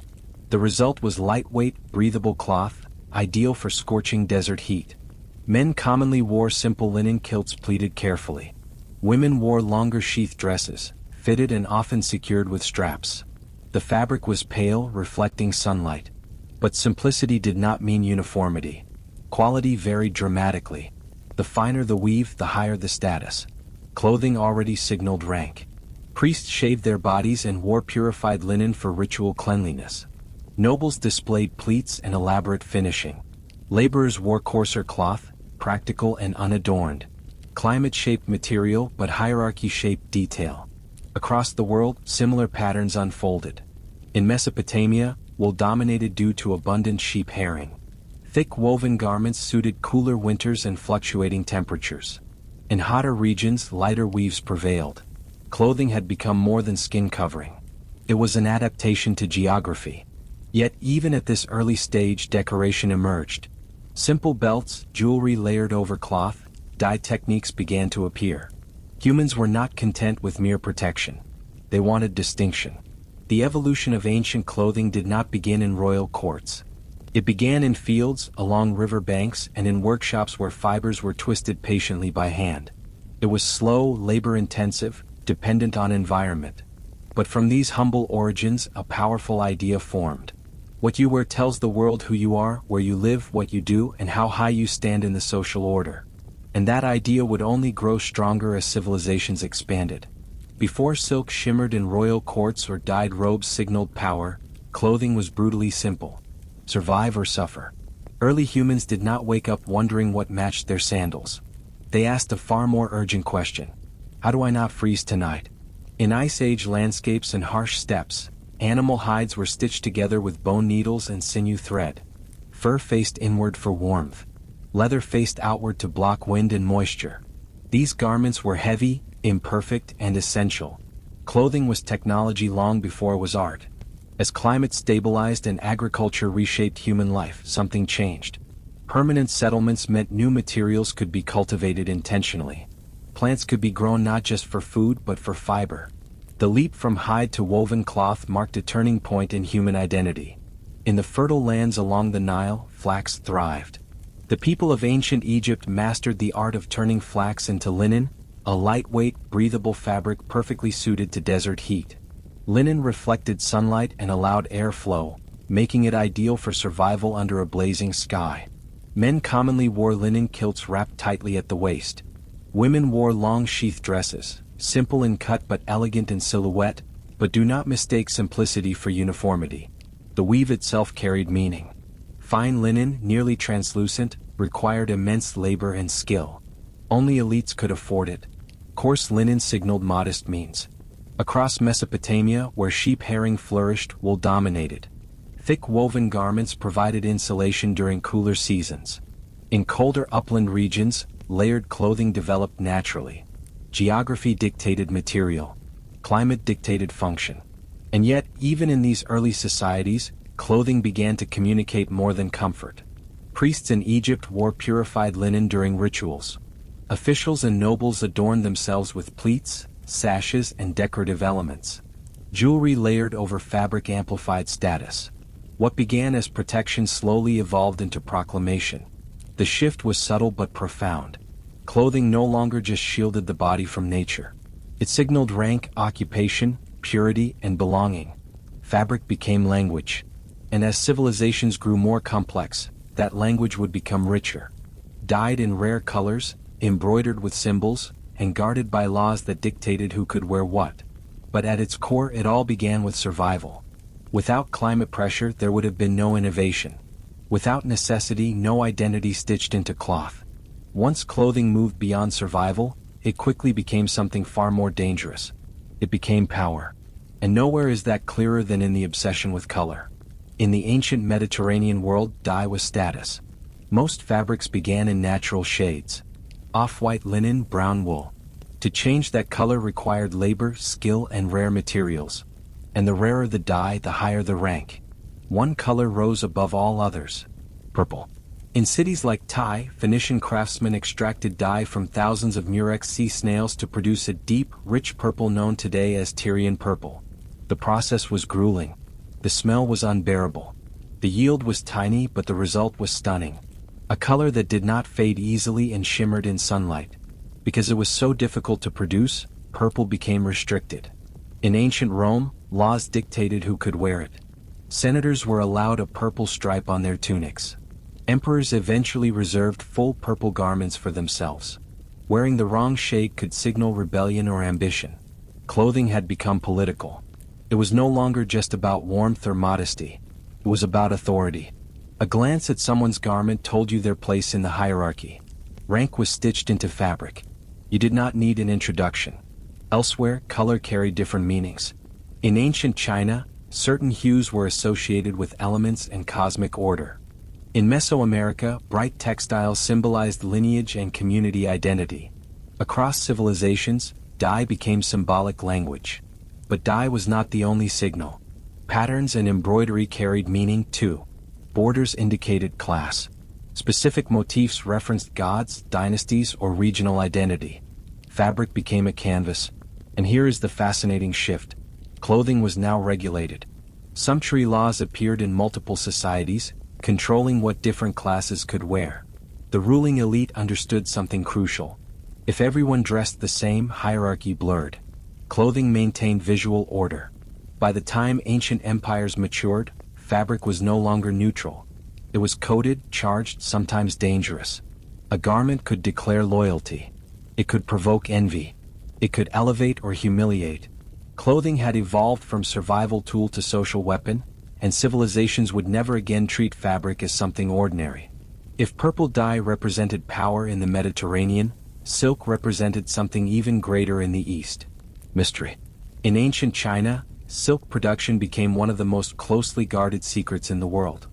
The result was lightweight, breathable cloth, ideal for scorching desert heat. Men commonly wore simple linen kilts pleated carefully. Women wore longer sheath dresses, fitted and often secured with straps. The fabric was pale, reflecting sunlight. But simplicity did not mean uniformity. Quality varied dramatically. The finer the weave, the higher the status. Clothing already signaled rank. Priests shaved their bodies and wore purified linen for ritual cleanliness. Nobles displayed pleats and elaborate finishing. Laborers wore coarser cloth, practical and unadorned. Climate shaped material, but hierarchy shaped detail. Across the world, similar patterns unfolded. In Mesopotamia, wool dominated due to abundant sheep herring. Thick woven garments suited cooler winters and fluctuating temperatures. In hotter regions, lighter weaves prevailed. Clothing had become more than skin covering. It was an adaptation to geography. Yet even at this early stage, decoration emerged. Simple belts, jewelry layered over cloth, dye techniques began to appear. Humans were not content with mere protection. They wanted distinction. The evolution of ancient clothing did not begin in royal courts. It began in fields, along river banks, and in workshops where fibers were twisted patiently by hand. It was slow, labor-intensive, dependent on environment. But from these humble origins, a powerful idea formed. What you wear tells the world who you are, where you live, what you do, and how high you stand in the social order. And that idea would only grow stronger as civilizations expanded. Before silk shimmered in royal courts or dyed robes signaled power, clothing was brutally simple. Survive or suffer. Early humans did not wake up wondering what matched their sandals. They asked a far more urgent question. How do I not freeze tonight? In Ice Age landscapes and harsh steppes, animal hides were stitched together with bone needles and sinew thread. Fur faced inward for warmth. Leather faced outward to block wind and moisture. These garments were heavy, imperfect, and essential. Clothing was technology long before it was art. As climate stabilized and agriculture reshaped human life, something changed. Permanent settlements meant new materials could be cultivated intentionally. Plants could be grown not just for food but for fiber. The leap from hide to woven cloth marked a turning point in human identity. In the fertile lands along the Nile, flax thrived. The people of ancient Egypt mastered the art of turning flax into linen, a lightweight, breathable fabric perfectly suited to desert heat. Linen reflected sunlight and allowed airflow, making it ideal for survival under a blazing sky. Men commonly wore linen kilts wrapped tightly at the waist. Women wore long sheath dresses, simple in cut but elegant in silhouette, but do not mistake simplicity for uniformity. The weave itself carried meaning. Fine linen, nearly translucent, required immense labor and skill. Only elites could afford it. Coarse linen signaled modest means. Across Mesopotamia, where sheep herring flourished, wool dominated. Thick woven garments provided insulation during cooler seasons. In colder upland regions, layered clothing developed naturally. Geography dictated material. Climate dictated function. And yet, even in these early societies, clothing began to communicate more than comfort. Priests in Egypt wore purified linen during rituals. Officials and nobles adorned themselves with pleats, sashes, and decorative elements. Jewelry layered over fabric amplified status. What began as protection slowly evolved into proclamation. The shift was subtle but profound. Clothing no longer just shielded the body from nature. It signaled rank, occupation, purity, and belonging. Fabric became language. And as civilizations grew more complex, that language would become richer. Dyed in rare colors, embroidered with symbols, and guarded by laws that dictated who could wear what. But at its core, it all began with survival. Without climate pressure, there would have been no innovation. Without necessity, no identity stitched into cloth. Once clothing moved beyond survival, it quickly became something far more dangerous. It became power. And nowhere is that clearer than in the obsession with color. In the ancient Mediterranean world, dye was status. Most fabrics began in natural shades. Off-white linen, brown wool. To change that color required labor, skill, and rare materials. And the rarer the dye, the higher the rank. One color rose above all others: purple. In cities like Tai, Phoenician craftsmen extracted dye from thousands of murex sea snails to produce a deep, rich purple known today as Tyrian purple. The process was grueling. The smell was unbearable. The yield was tiny, but the result was stunning. A color that did not fade easily and shimmered in sunlight. Because it was so difficult to produce, purple became restricted. In ancient Rome, laws dictated who could wear it. Senators were allowed a purple stripe on their tunics. Emperors eventually reserved full purple garments for themselves. Wearing the wrong shade could signal rebellion or ambition. Clothing had become political. It was no longer just about warmth or modesty. It was about authority. A glance at someone's garment told you their place in the hierarchy. Rank was stitched into fabric. You did not need an introduction. Elsewhere, color carried different meanings. In ancient China, certain hues were associated with elements and cosmic order. In Mesoamerica, bright textiles symbolized lineage and community identity. Across civilizations, dye became symbolic language. But dye was not the only signal. Patterns and embroidery carried meaning too. Borders indicated class. Specific motifs referenced gods, dynasties, or regional identity. Fabric became a canvas. And here is the fascinating shift. Clothing was now regulated. Sumptuary laws appeared in multiple societies, controlling what different classes could wear. The ruling elite understood something crucial. If everyone dressed the same, hierarchy blurred. Clothing maintained visual order. By the time ancient empires matured, fabric was no longer neutral. It was coded, charged, sometimes dangerous. A garment could declare loyalty. It could provoke envy. It could elevate or humiliate. Clothing had evolved from survival tool to social weapon, and civilizations would never again treat fabric as something ordinary. If purple dye represented power in the Mediterranean, silk represented something even greater in the East. Mystery. In ancient China, silk production became one of the most closely guarded secrets in the world.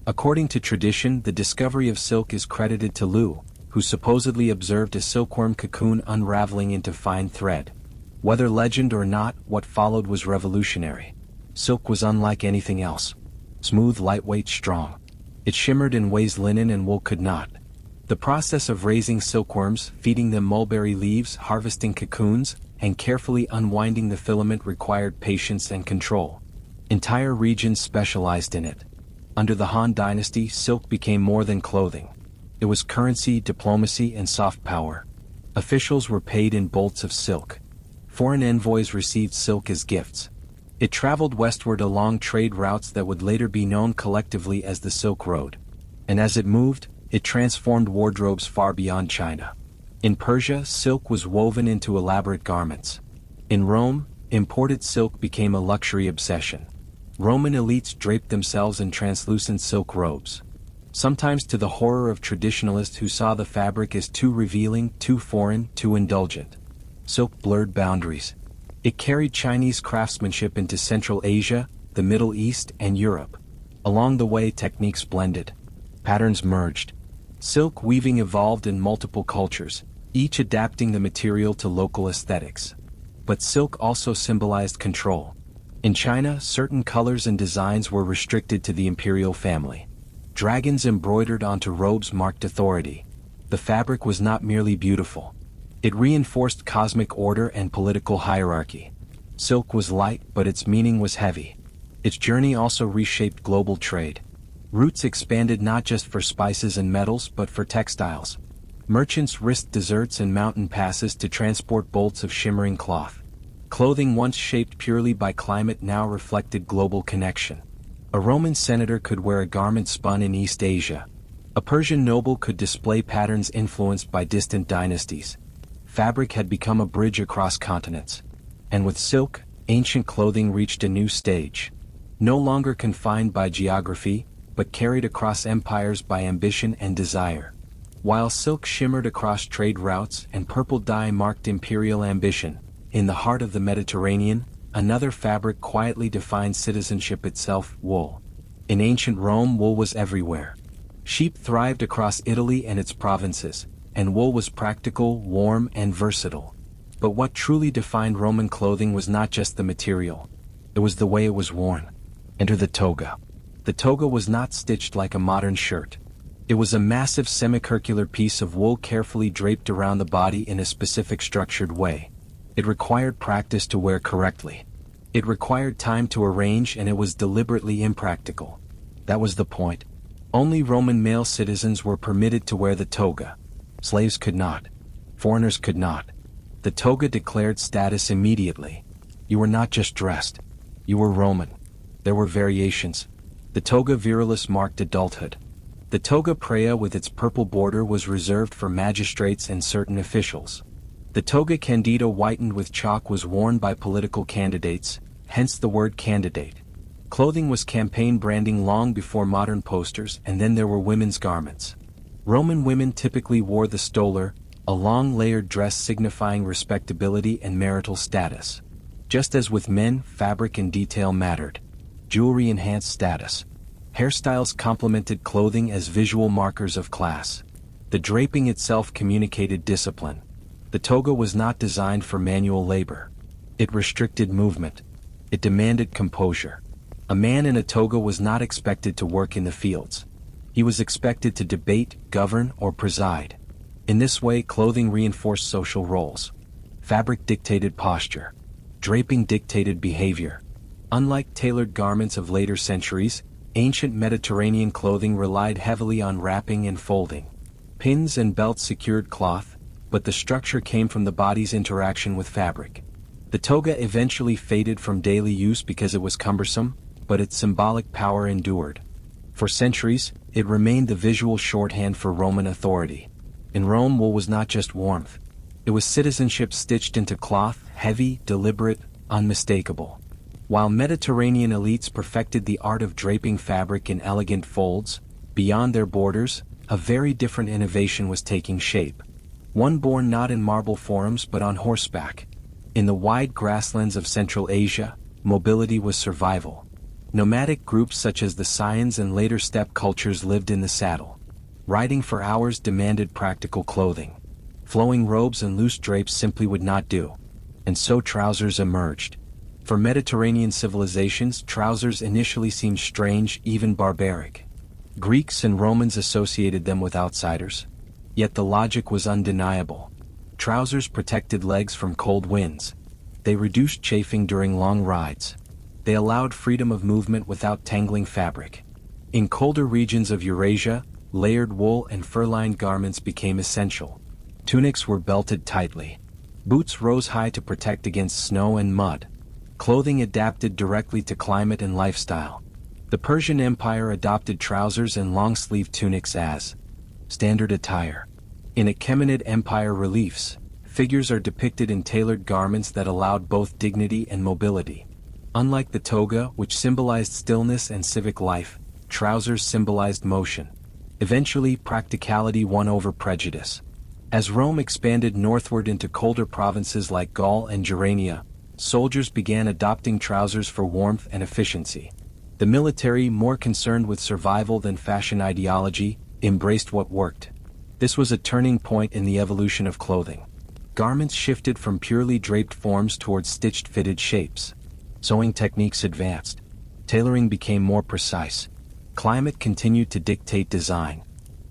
According to tradition, the discovery of silk is credited to Lu, who supposedly observed a silkworm cocoon unraveling into fine thread. Whether legend or not, what followed was revolutionary. Silk was unlike anything else. Smooth, lightweight, strong. It shimmered in ways linen and wool could not. The process of raising silkworms, feeding them mulberry leaves, harvesting cocoons, and carefully unwinding the filament required patience and control. Entire regions specialized in it. Under the Han Dynasty, silk became more than clothing. It was currency, diplomacy, and soft power. Officials were paid in bolts of silk. Foreign envoys received silk as gifts. It traveled westward along trade routes that would later be known collectively as the Silk Road. And as it moved, it transformed wardrobes far beyond China. In Persia, silk was woven into elaborate garments. In Rome, imported silk became a luxury obsession. Roman elites draped themselves in translucent silk robes. Sometimes to the horror of traditionalists who saw the fabric as too revealing, too foreign, too indulgent. Silk blurred boundaries. It carried Chinese craftsmanship into Central Asia, the Middle East, and Europe. Along the way, techniques blended. Patterns merged. Silk weaving evolved in multiple cultures, each adapting the material to local aesthetics. But silk also symbolized control. In China, certain colors and designs were restricted to the imperial family. Dragons embroidered onto robes marked authority. The fabric was not merely beautiful. It reinforced cosmic order and political hierarchy. Silk was light, but its meaning was heavy. Its journey also reshaped global trade. Routes expanded not just for spices and metals but for textiles. Merchants risked deserts and mountain passes to transport bolts of shimmering cloth. Clothing once shaped purely by climate now reflected global connection. A Roman senator could wear a garment spun in East Asia. A Persian noble could display patterns influenced by distant dynasties. Fabric had become a bridge across continents. And with silk, ancient clothing reached a new stage. No longer confined by geography, but carried across empires by ambition and desire. While silk shimmered across trade routes and purple dye marked imperial ambition, in the heart of the Mediterranean, another fabric quietly defined citizenship itself: wool. In ancient Rome, wool was everywhere. Sheep thrived across Italy and its provinces, and wool was practical, warm, and versatile. But what truly defined Roman clothing was not just the material. It was the way it was worn. Enter the toga. The toga was not stitched like a modern shirt. It was a massive semicircular piece of wool carefully draped around the body in a specific structured way. It required practice to wear correctly. It required time to arrange, and it was deliberately impractical. That was the point. Only Roman male citizens were permitted to wear the toga. Slaves could not. Foreigners could not. The toga declared status immediately. You were not just dressed. You were Roman. There were variations. The toga virilis marked adulthood. The toga praea with its purple border was reserved for magistrates and certain officials. The toga candida whitened with chalk was worn by political candidates, hence the word candidate. Clothing was campaign branding long before modern posters, and then there were women's garments. Roman women typically wore the stola, a long layered dress signifying respectability and marital status. Just as with men, fabric and detail mattered. Jewelry enhanced status. Hairstyles complemented clothing as visual markers of class. The draping itself communicated discipline. The toga was not designed for manual labor. It restricted movement. It demanded composure. A man in a toga was not expected to work in the fields. He was expected to debate, govern, or preside. In this way, clothing reinforced social roles. Fabric dictated posture. Draping dictated behavior. Unlike tailored garments of later centuries, ancient Mediterranean clothing relied heavily on wrapping and folding. Pins and belts secured cloth, but the structure came from the body's interaction with fabric. The toga eventually faded from daily use because it was cumbersome, but its symbolic power endured. For centuries, it remained the visual shorthand for Roman authority. In Rome, wool was not just warmth. It was citizenship stitched into cloth, heavy, deliberate, unmistakable. While Mediterranean elites perfected the art of draping fabric in elegant folds, beyond their borders, a very different innovation was taking shape. One born not in marble forums but on horseback. In the wide grasslands of Central Asia, mobility was survival. Nomadic groups such as the Scythians and later steppe cultures lived in the saddle. Riding for hours demanded practical clothing. Flowing robes and loose drapes simply would not do. And so trousers emerged. For Mediterranean civilizations, trousers initially seemed strange, even barbaric. Greeks and Romans associated them with outsiders. Yet the logic was undeniable. Trousers protected legs from cold winds. They reduced chafing during long rides. They allowed freedom of movement without tangling fabric. In colder regions of Eurasia, layered wool and fur-lined garments became essential. Tunics were belted tightly. Boots rose high to protect against snow and mud. Clothing adapted directly to climate and lifestyle. The Persian Empire adopted trousers and long-sleeved tunics as standard attire. In Achaemenid Empire reliefs, figures are depicted in tailored garments that allowed both dignity and mobility. Unlike the toga, which symbolized stillness and civic life, trousers symbolized motion. Eventually, practicality won over prejudice. As Rome expanded northward into colder provinces like Gaul and Germania, soldiers began adopting trousers for warmth and efficiency. The military, more concerned with survival than fashion ideology, embraced what worked. This was a turning point in the evolution of clothing. Garments shifted from purely draped forms towards stitched fitted shapes. Sewing techniques advanced. Tailoring became more precise. Climate continued to dictate design.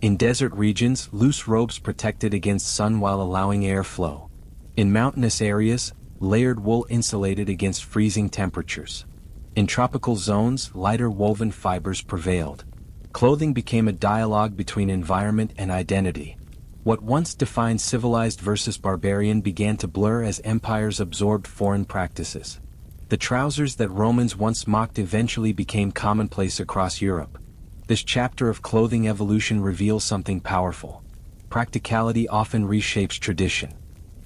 In desert regions, loose robes protected against sun while allowing airflow. In mountainous areas, layered wool insulated against freezing temperatures. In tropical zones, lighter woven fibers prevailed. Clothing became a dialogue between environment and identity. What once defined civilized versus barbarian began to blur as empires absorbed foreign practices. The trousers that Romans once mocked eventually became commonplace across Europe. This chapter of clothing evolution reveals something powerful. Practicality often reshapes tradition.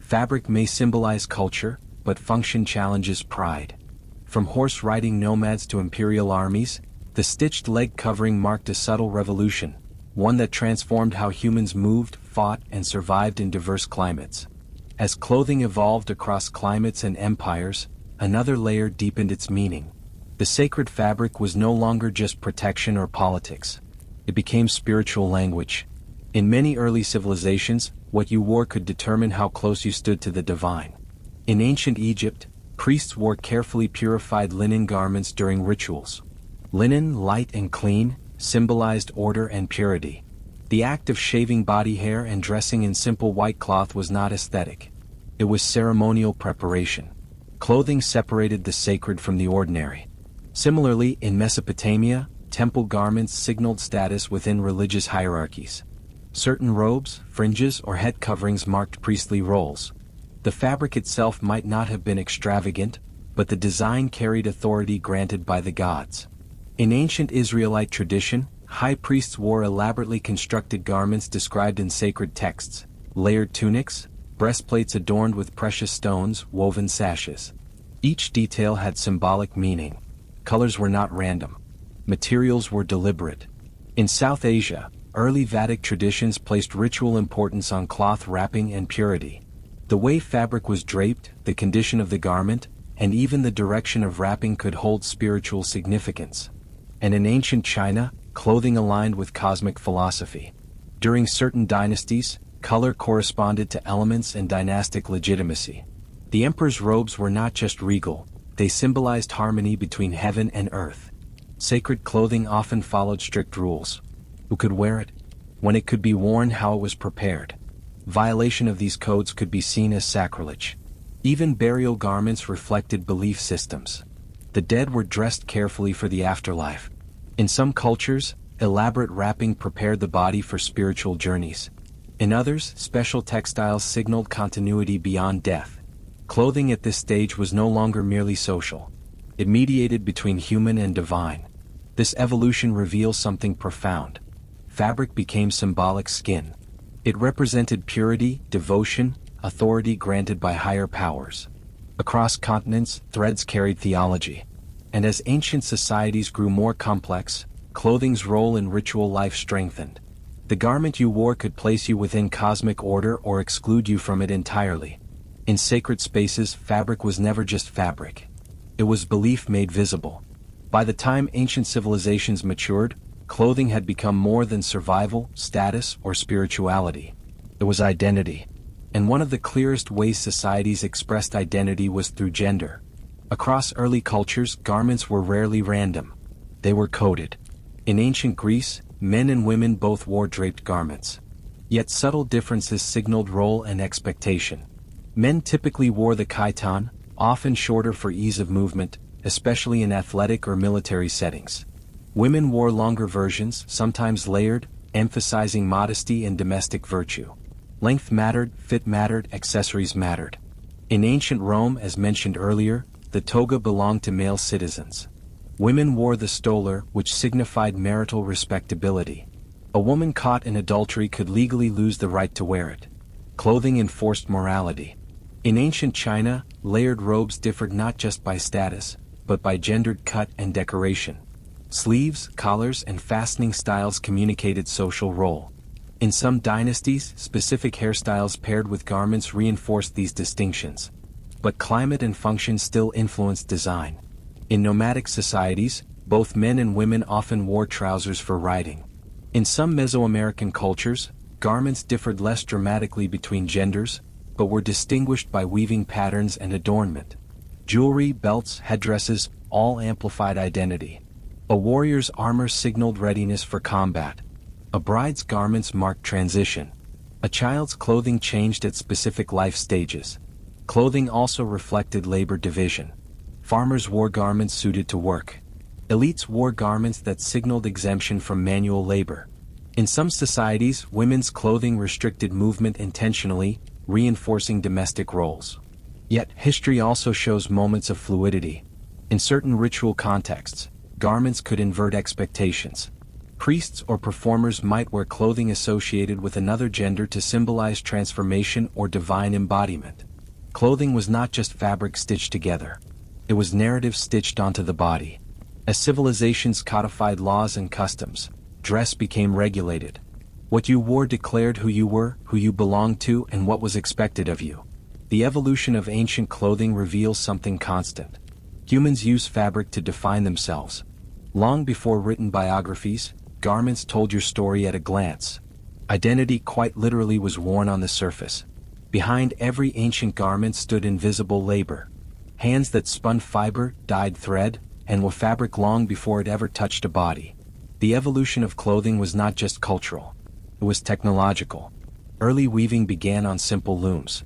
Fabric may symbolize culture, but function challenges pride. From horse-riding nomads to imperial armies, the stitched leg covering marked a subtle revolution, one that transformed how humans moved, fought, and survived in diverse climates. As clothing evolved across climates and empires, another layer deepened its meaning. The sacred fabric was no longer just protection or politics. It became spiritual language. In many early civilizations, what you wore could determine how close you stood to the divine. In ancient Egypt, priests wore carefully purified linen garments during rituals. Linen, light and clean, symbolized order and purity. The act of shaving body hair and dressing in simple white cloth was not aesthetic. It was ceremonial preparation. Clothing separated the sacred from the ordinary. Similarly, in Mesopotamia, temple garments signaled status within religious hierarchies. Certain robes, fringes, or head coverings marked priestly roles. The fabric itself might not have been extravagant, but the design carried authority granted by the gods. In ancient Israelite tradition, high priests wore elaborately constructed garments described in sacred texts, layered tunics, breastplates adorned with precious stones, woven sashes. Each detail had symbolic meaning. Colors were not random. Materials were deliberate. In South Asia, early Vedic traditions placed ritual importance on cloth wrapping and purity. The way fabric was draped, the condition of the garment, and even the direction of wrapping could hold spiritual significance. And in ancient China, clothing aligned with cosmic philosophy. During certain dynasties, color corresponded to elements and dynastic legitimacy. The emperor's robes were not just regal, they symbolized harmony between heaven and earth. Sacred clothing often followed strict rules. Who could wear it? When it could be worn, how it was prepared. Violation of these codes could be seen as sacrilege. Even burial garments reflected belief systems. The dead were dressed carefully for the afterlife. In some cultures, elaborate wrapping prepared the body for spiritual journeys. In others, special textiles signaled continuity beyond death. Clothing at this stage was no longer merely social. It mediated between human and divine. This evolution reveals something profound. Fabric became symbolic skin. It represented purity, devotion, authority granted by higher powers. Across continents, threads carried theology. And as ancient societies grew more complex, clothing's role in ritual life strengthened. The garment you wore could place you within cosmic order or exclude you from it entirely. In sacred spaces, fabric was never just fabric. It was belief made visible. By the time ancient civilizations matured, clothing had become more than survival, status, or spirituality. It was identity. And one of the clearest ways societies expressed identity was through gender. Across early cultures, garments were rarely random. They were coded. In ancient Greece, men and women both wore draped garments. Yet subtle differences signaled role and expectation. Men typically wore the chiton, often shorter for ease of movement, especially in athletic or military settings. Women wore longer versions, sometimes layered, emphasizing modesty and domestic virtue. Length mattered, fit mattered, accessories mattered. In ancient Rome, as mentioned earlier, the toga belonged to male citizens. Women wore the stolar, which signified marital respectability. A woman caught in adultery could legally lose the right to wear it. Clothing enforced morality. In ancient China, layered robes differed not just by status, but by gendered cut and decoration. Sleeves, collars, and fastening styles communicated social role. In some dynasties, specific hairstyles paired with garments reinforced these distinctions. But climate and function still influenced design. In nomadic societies, both men and women often wore trousers for riding. In some Mesoamerican cultures, garments differed less dramatically between genders, but were distinguished by weaving patterns and adornment. Jewelry, belts, headdresses, all amplified identity. A warrior's armor signaled readiness for combat. A bride's garments marked transition. A child's clothing changed at specific life stages. Clothing also reflected labor division. Farmers wore garments suited to work. Elites wore garments that signaled exemption from manual labor. In some societies, women's clothing restricted movement intentionally, reinforcing domestic roles. Yet, history also shows moments of fluidity. In certain ritual contexts, garments could invert expectations. Priests or performers might wear clothing associated with another gender to symbolize transformation or divine embodiment. Clothing was not just fabric stitched together. It was narrative stitched onto the body. As civilizations codified laws and customs, dress became regulated. What you wore declared who you were, who you belonged to, and what was expected of you. The evolution of ancient clothing reveals something constant. Humans use fabric to define themselves. Long before written biographies, garments told your story at a glance. Identity quite literally was worn on the surface. Behind every ancient garment stood invisible labor. Hands that spun fiber, dyed thread, and were fabric long before it ever touched a body. The evolution of clothing was not just cultural. It was technological. Early weaving began on simple looms.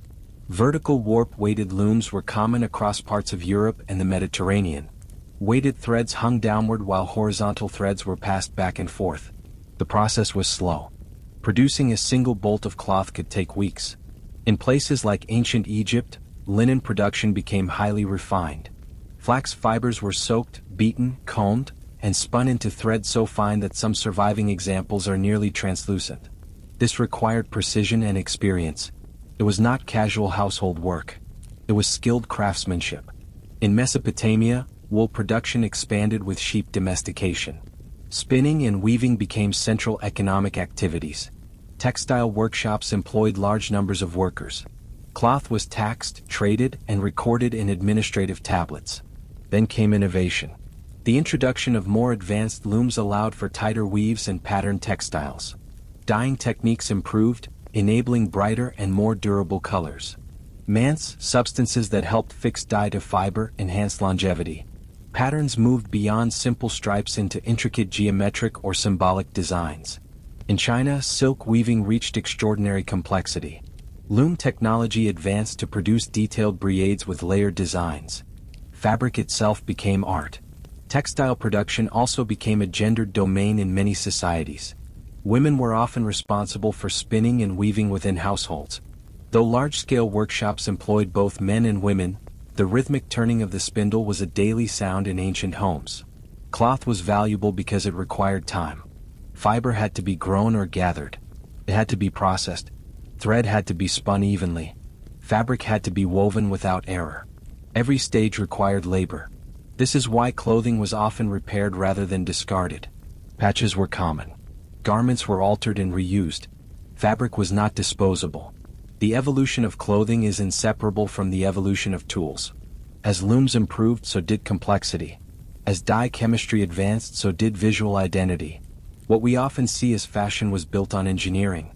Vertical warp-weighted looms were common across parts of Europe and the Mediterranean. Weighted threads hung downward while horizontal threads were passed back and forth. The process was slow. Producing a single bolt of cloth could take weeks. In places like ancient Egypt, linen production became highly refined. Flax fibers were soaked, beaten, combed, and spun into threads so fine that some surviving examples are nearly translucent. This required precision and experience. It was not casual household work. It was skilled craftsmanship. In Mesopotamia, wool production expanded with sheep domestication. Spinning and weaving became central economic activities. Textile workshops employed large numbers of workers. Cloth was taxed, traded, and recorded in administrative tablets. Then came innovation. The introduction of more advanced looms allowed for tighter weaves and patterned textiles. Dyeing techniques improved, enabling brighter and more durable colors. Manths, substances that helped fix dye to fiber, enhanced longevity. Patterns moved beyond simple stripes into intricate geometric or symbolic designs. In China, silk weaving reached extraordinary complexity. Loom technology advanced to produce detailed braids with layered designs. Fabric itself became art. Textile production also became a gendered domain in many societies. Women were often responsible for spinning and weaving within households. Though large-scale workshops employed both men and women, the rhythmic turning of the spindle was a daily sound in ancient homes. Cloth was valuable because it required time. Fiber had to be grown or gathered. It had to be processed. Thread had to be spun evenly. Fabric had to be woven without error. Every stage required labor. This is why clothing was often repaired rather than discarded. Patches were common. Garments were altered and reused. Fabric was not disposable. The evolution of clothing is inseparable from the evolution of tools. As looms improved, so did complexity. As dye chemistry advanced, so did visual identity. What we often see as fashion was built on engineering.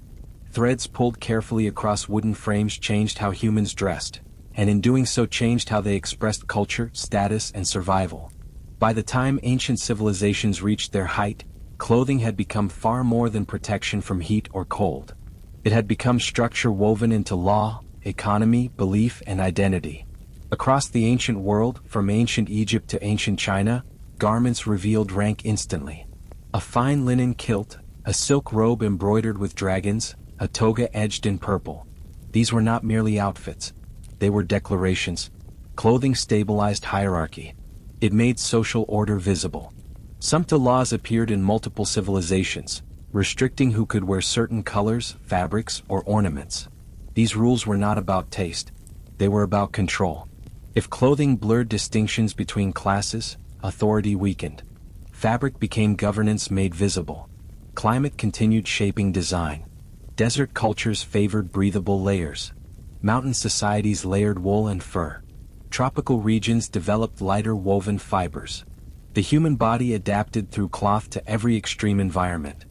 Threads pulled carefully across wooden frames changed how humans dressed, and in doing so changed how they expressed culture, status, and survival. By the time ancient civilizations reached their height, clothing had become far more than protection from heat or cold. It had become structure woven into law, economy, belief, and identity. Across the ancient world, from ancient Egypt to ancient China, garments revealed rank instantly. A fine linen kilt, a silk robe embroidered with dragons, a toga edged in purple. These were not merely outfits. They were declarations. Clothing stabilized hierarchy. It made social order visible. Sumpta laws appeared in multiple civilizations, restricting who could wear certain colors, fabrics, or ornaments. These rules were not about taste. They were about control. If clothing blurred distinctions between classes, authority weakened. Fabric became governance made visible. Climate continued shaping design. Desert cultures favored breathable layers. Mountain societies layered wool and fur. Tropical regions developed lighter woven fibers. The human body adapted through cloth to every extreme environment.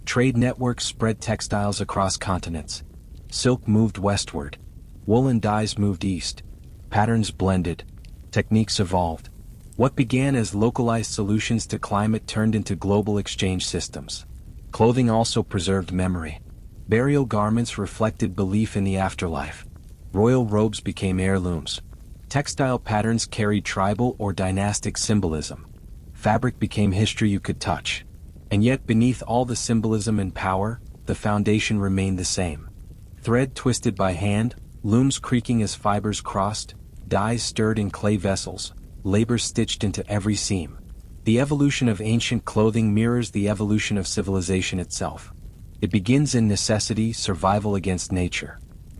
Trade networks spread textiles across continents. Silk moved westward. Woolen dyes moved east. Patterns blended. Techniques evolved. What began as localized solutions to climate turned into global exchange systems. Clothing also preserved memory. Burial garments reflected belief in the afterlife. Royal robes became heirlooms. Textile patterns carried tribal or dynastic symbolism. Fabric became history you could touch. And yet beneath all the symbolism and power, the foundation remained the same. Thread twisted by hand, looms creaking as fibers crossed, dyes stirred in clay vessels, labor stitched into every seam. The evolution of ancient clothing mirrors the evolution of civilization itself. It begins in necessity, survival against nature.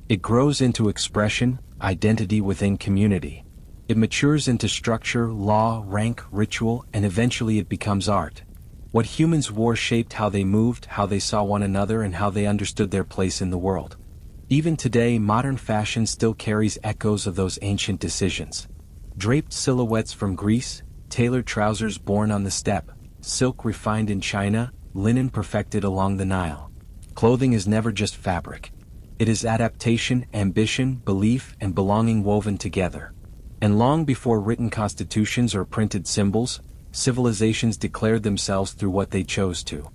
It grows into expression, identity within community. It matures into structure, law, rank, ritual, and eventually it becomes art. What humans wore shaped how they moved, how they saw one another, and how they understood their place in the world. Even today, modern fashion still carries echoes of those ancient decisions. Draped silhouettes from Greece, tailored trousers born on the steppe, silk refined in China, linen perfected along the Nile. Clothing is never just fabric. It is adaptation, ambition, belief, and belonging woven together. And long before written constitutions or printed symbols, civilizations declared themselves through what they chose to.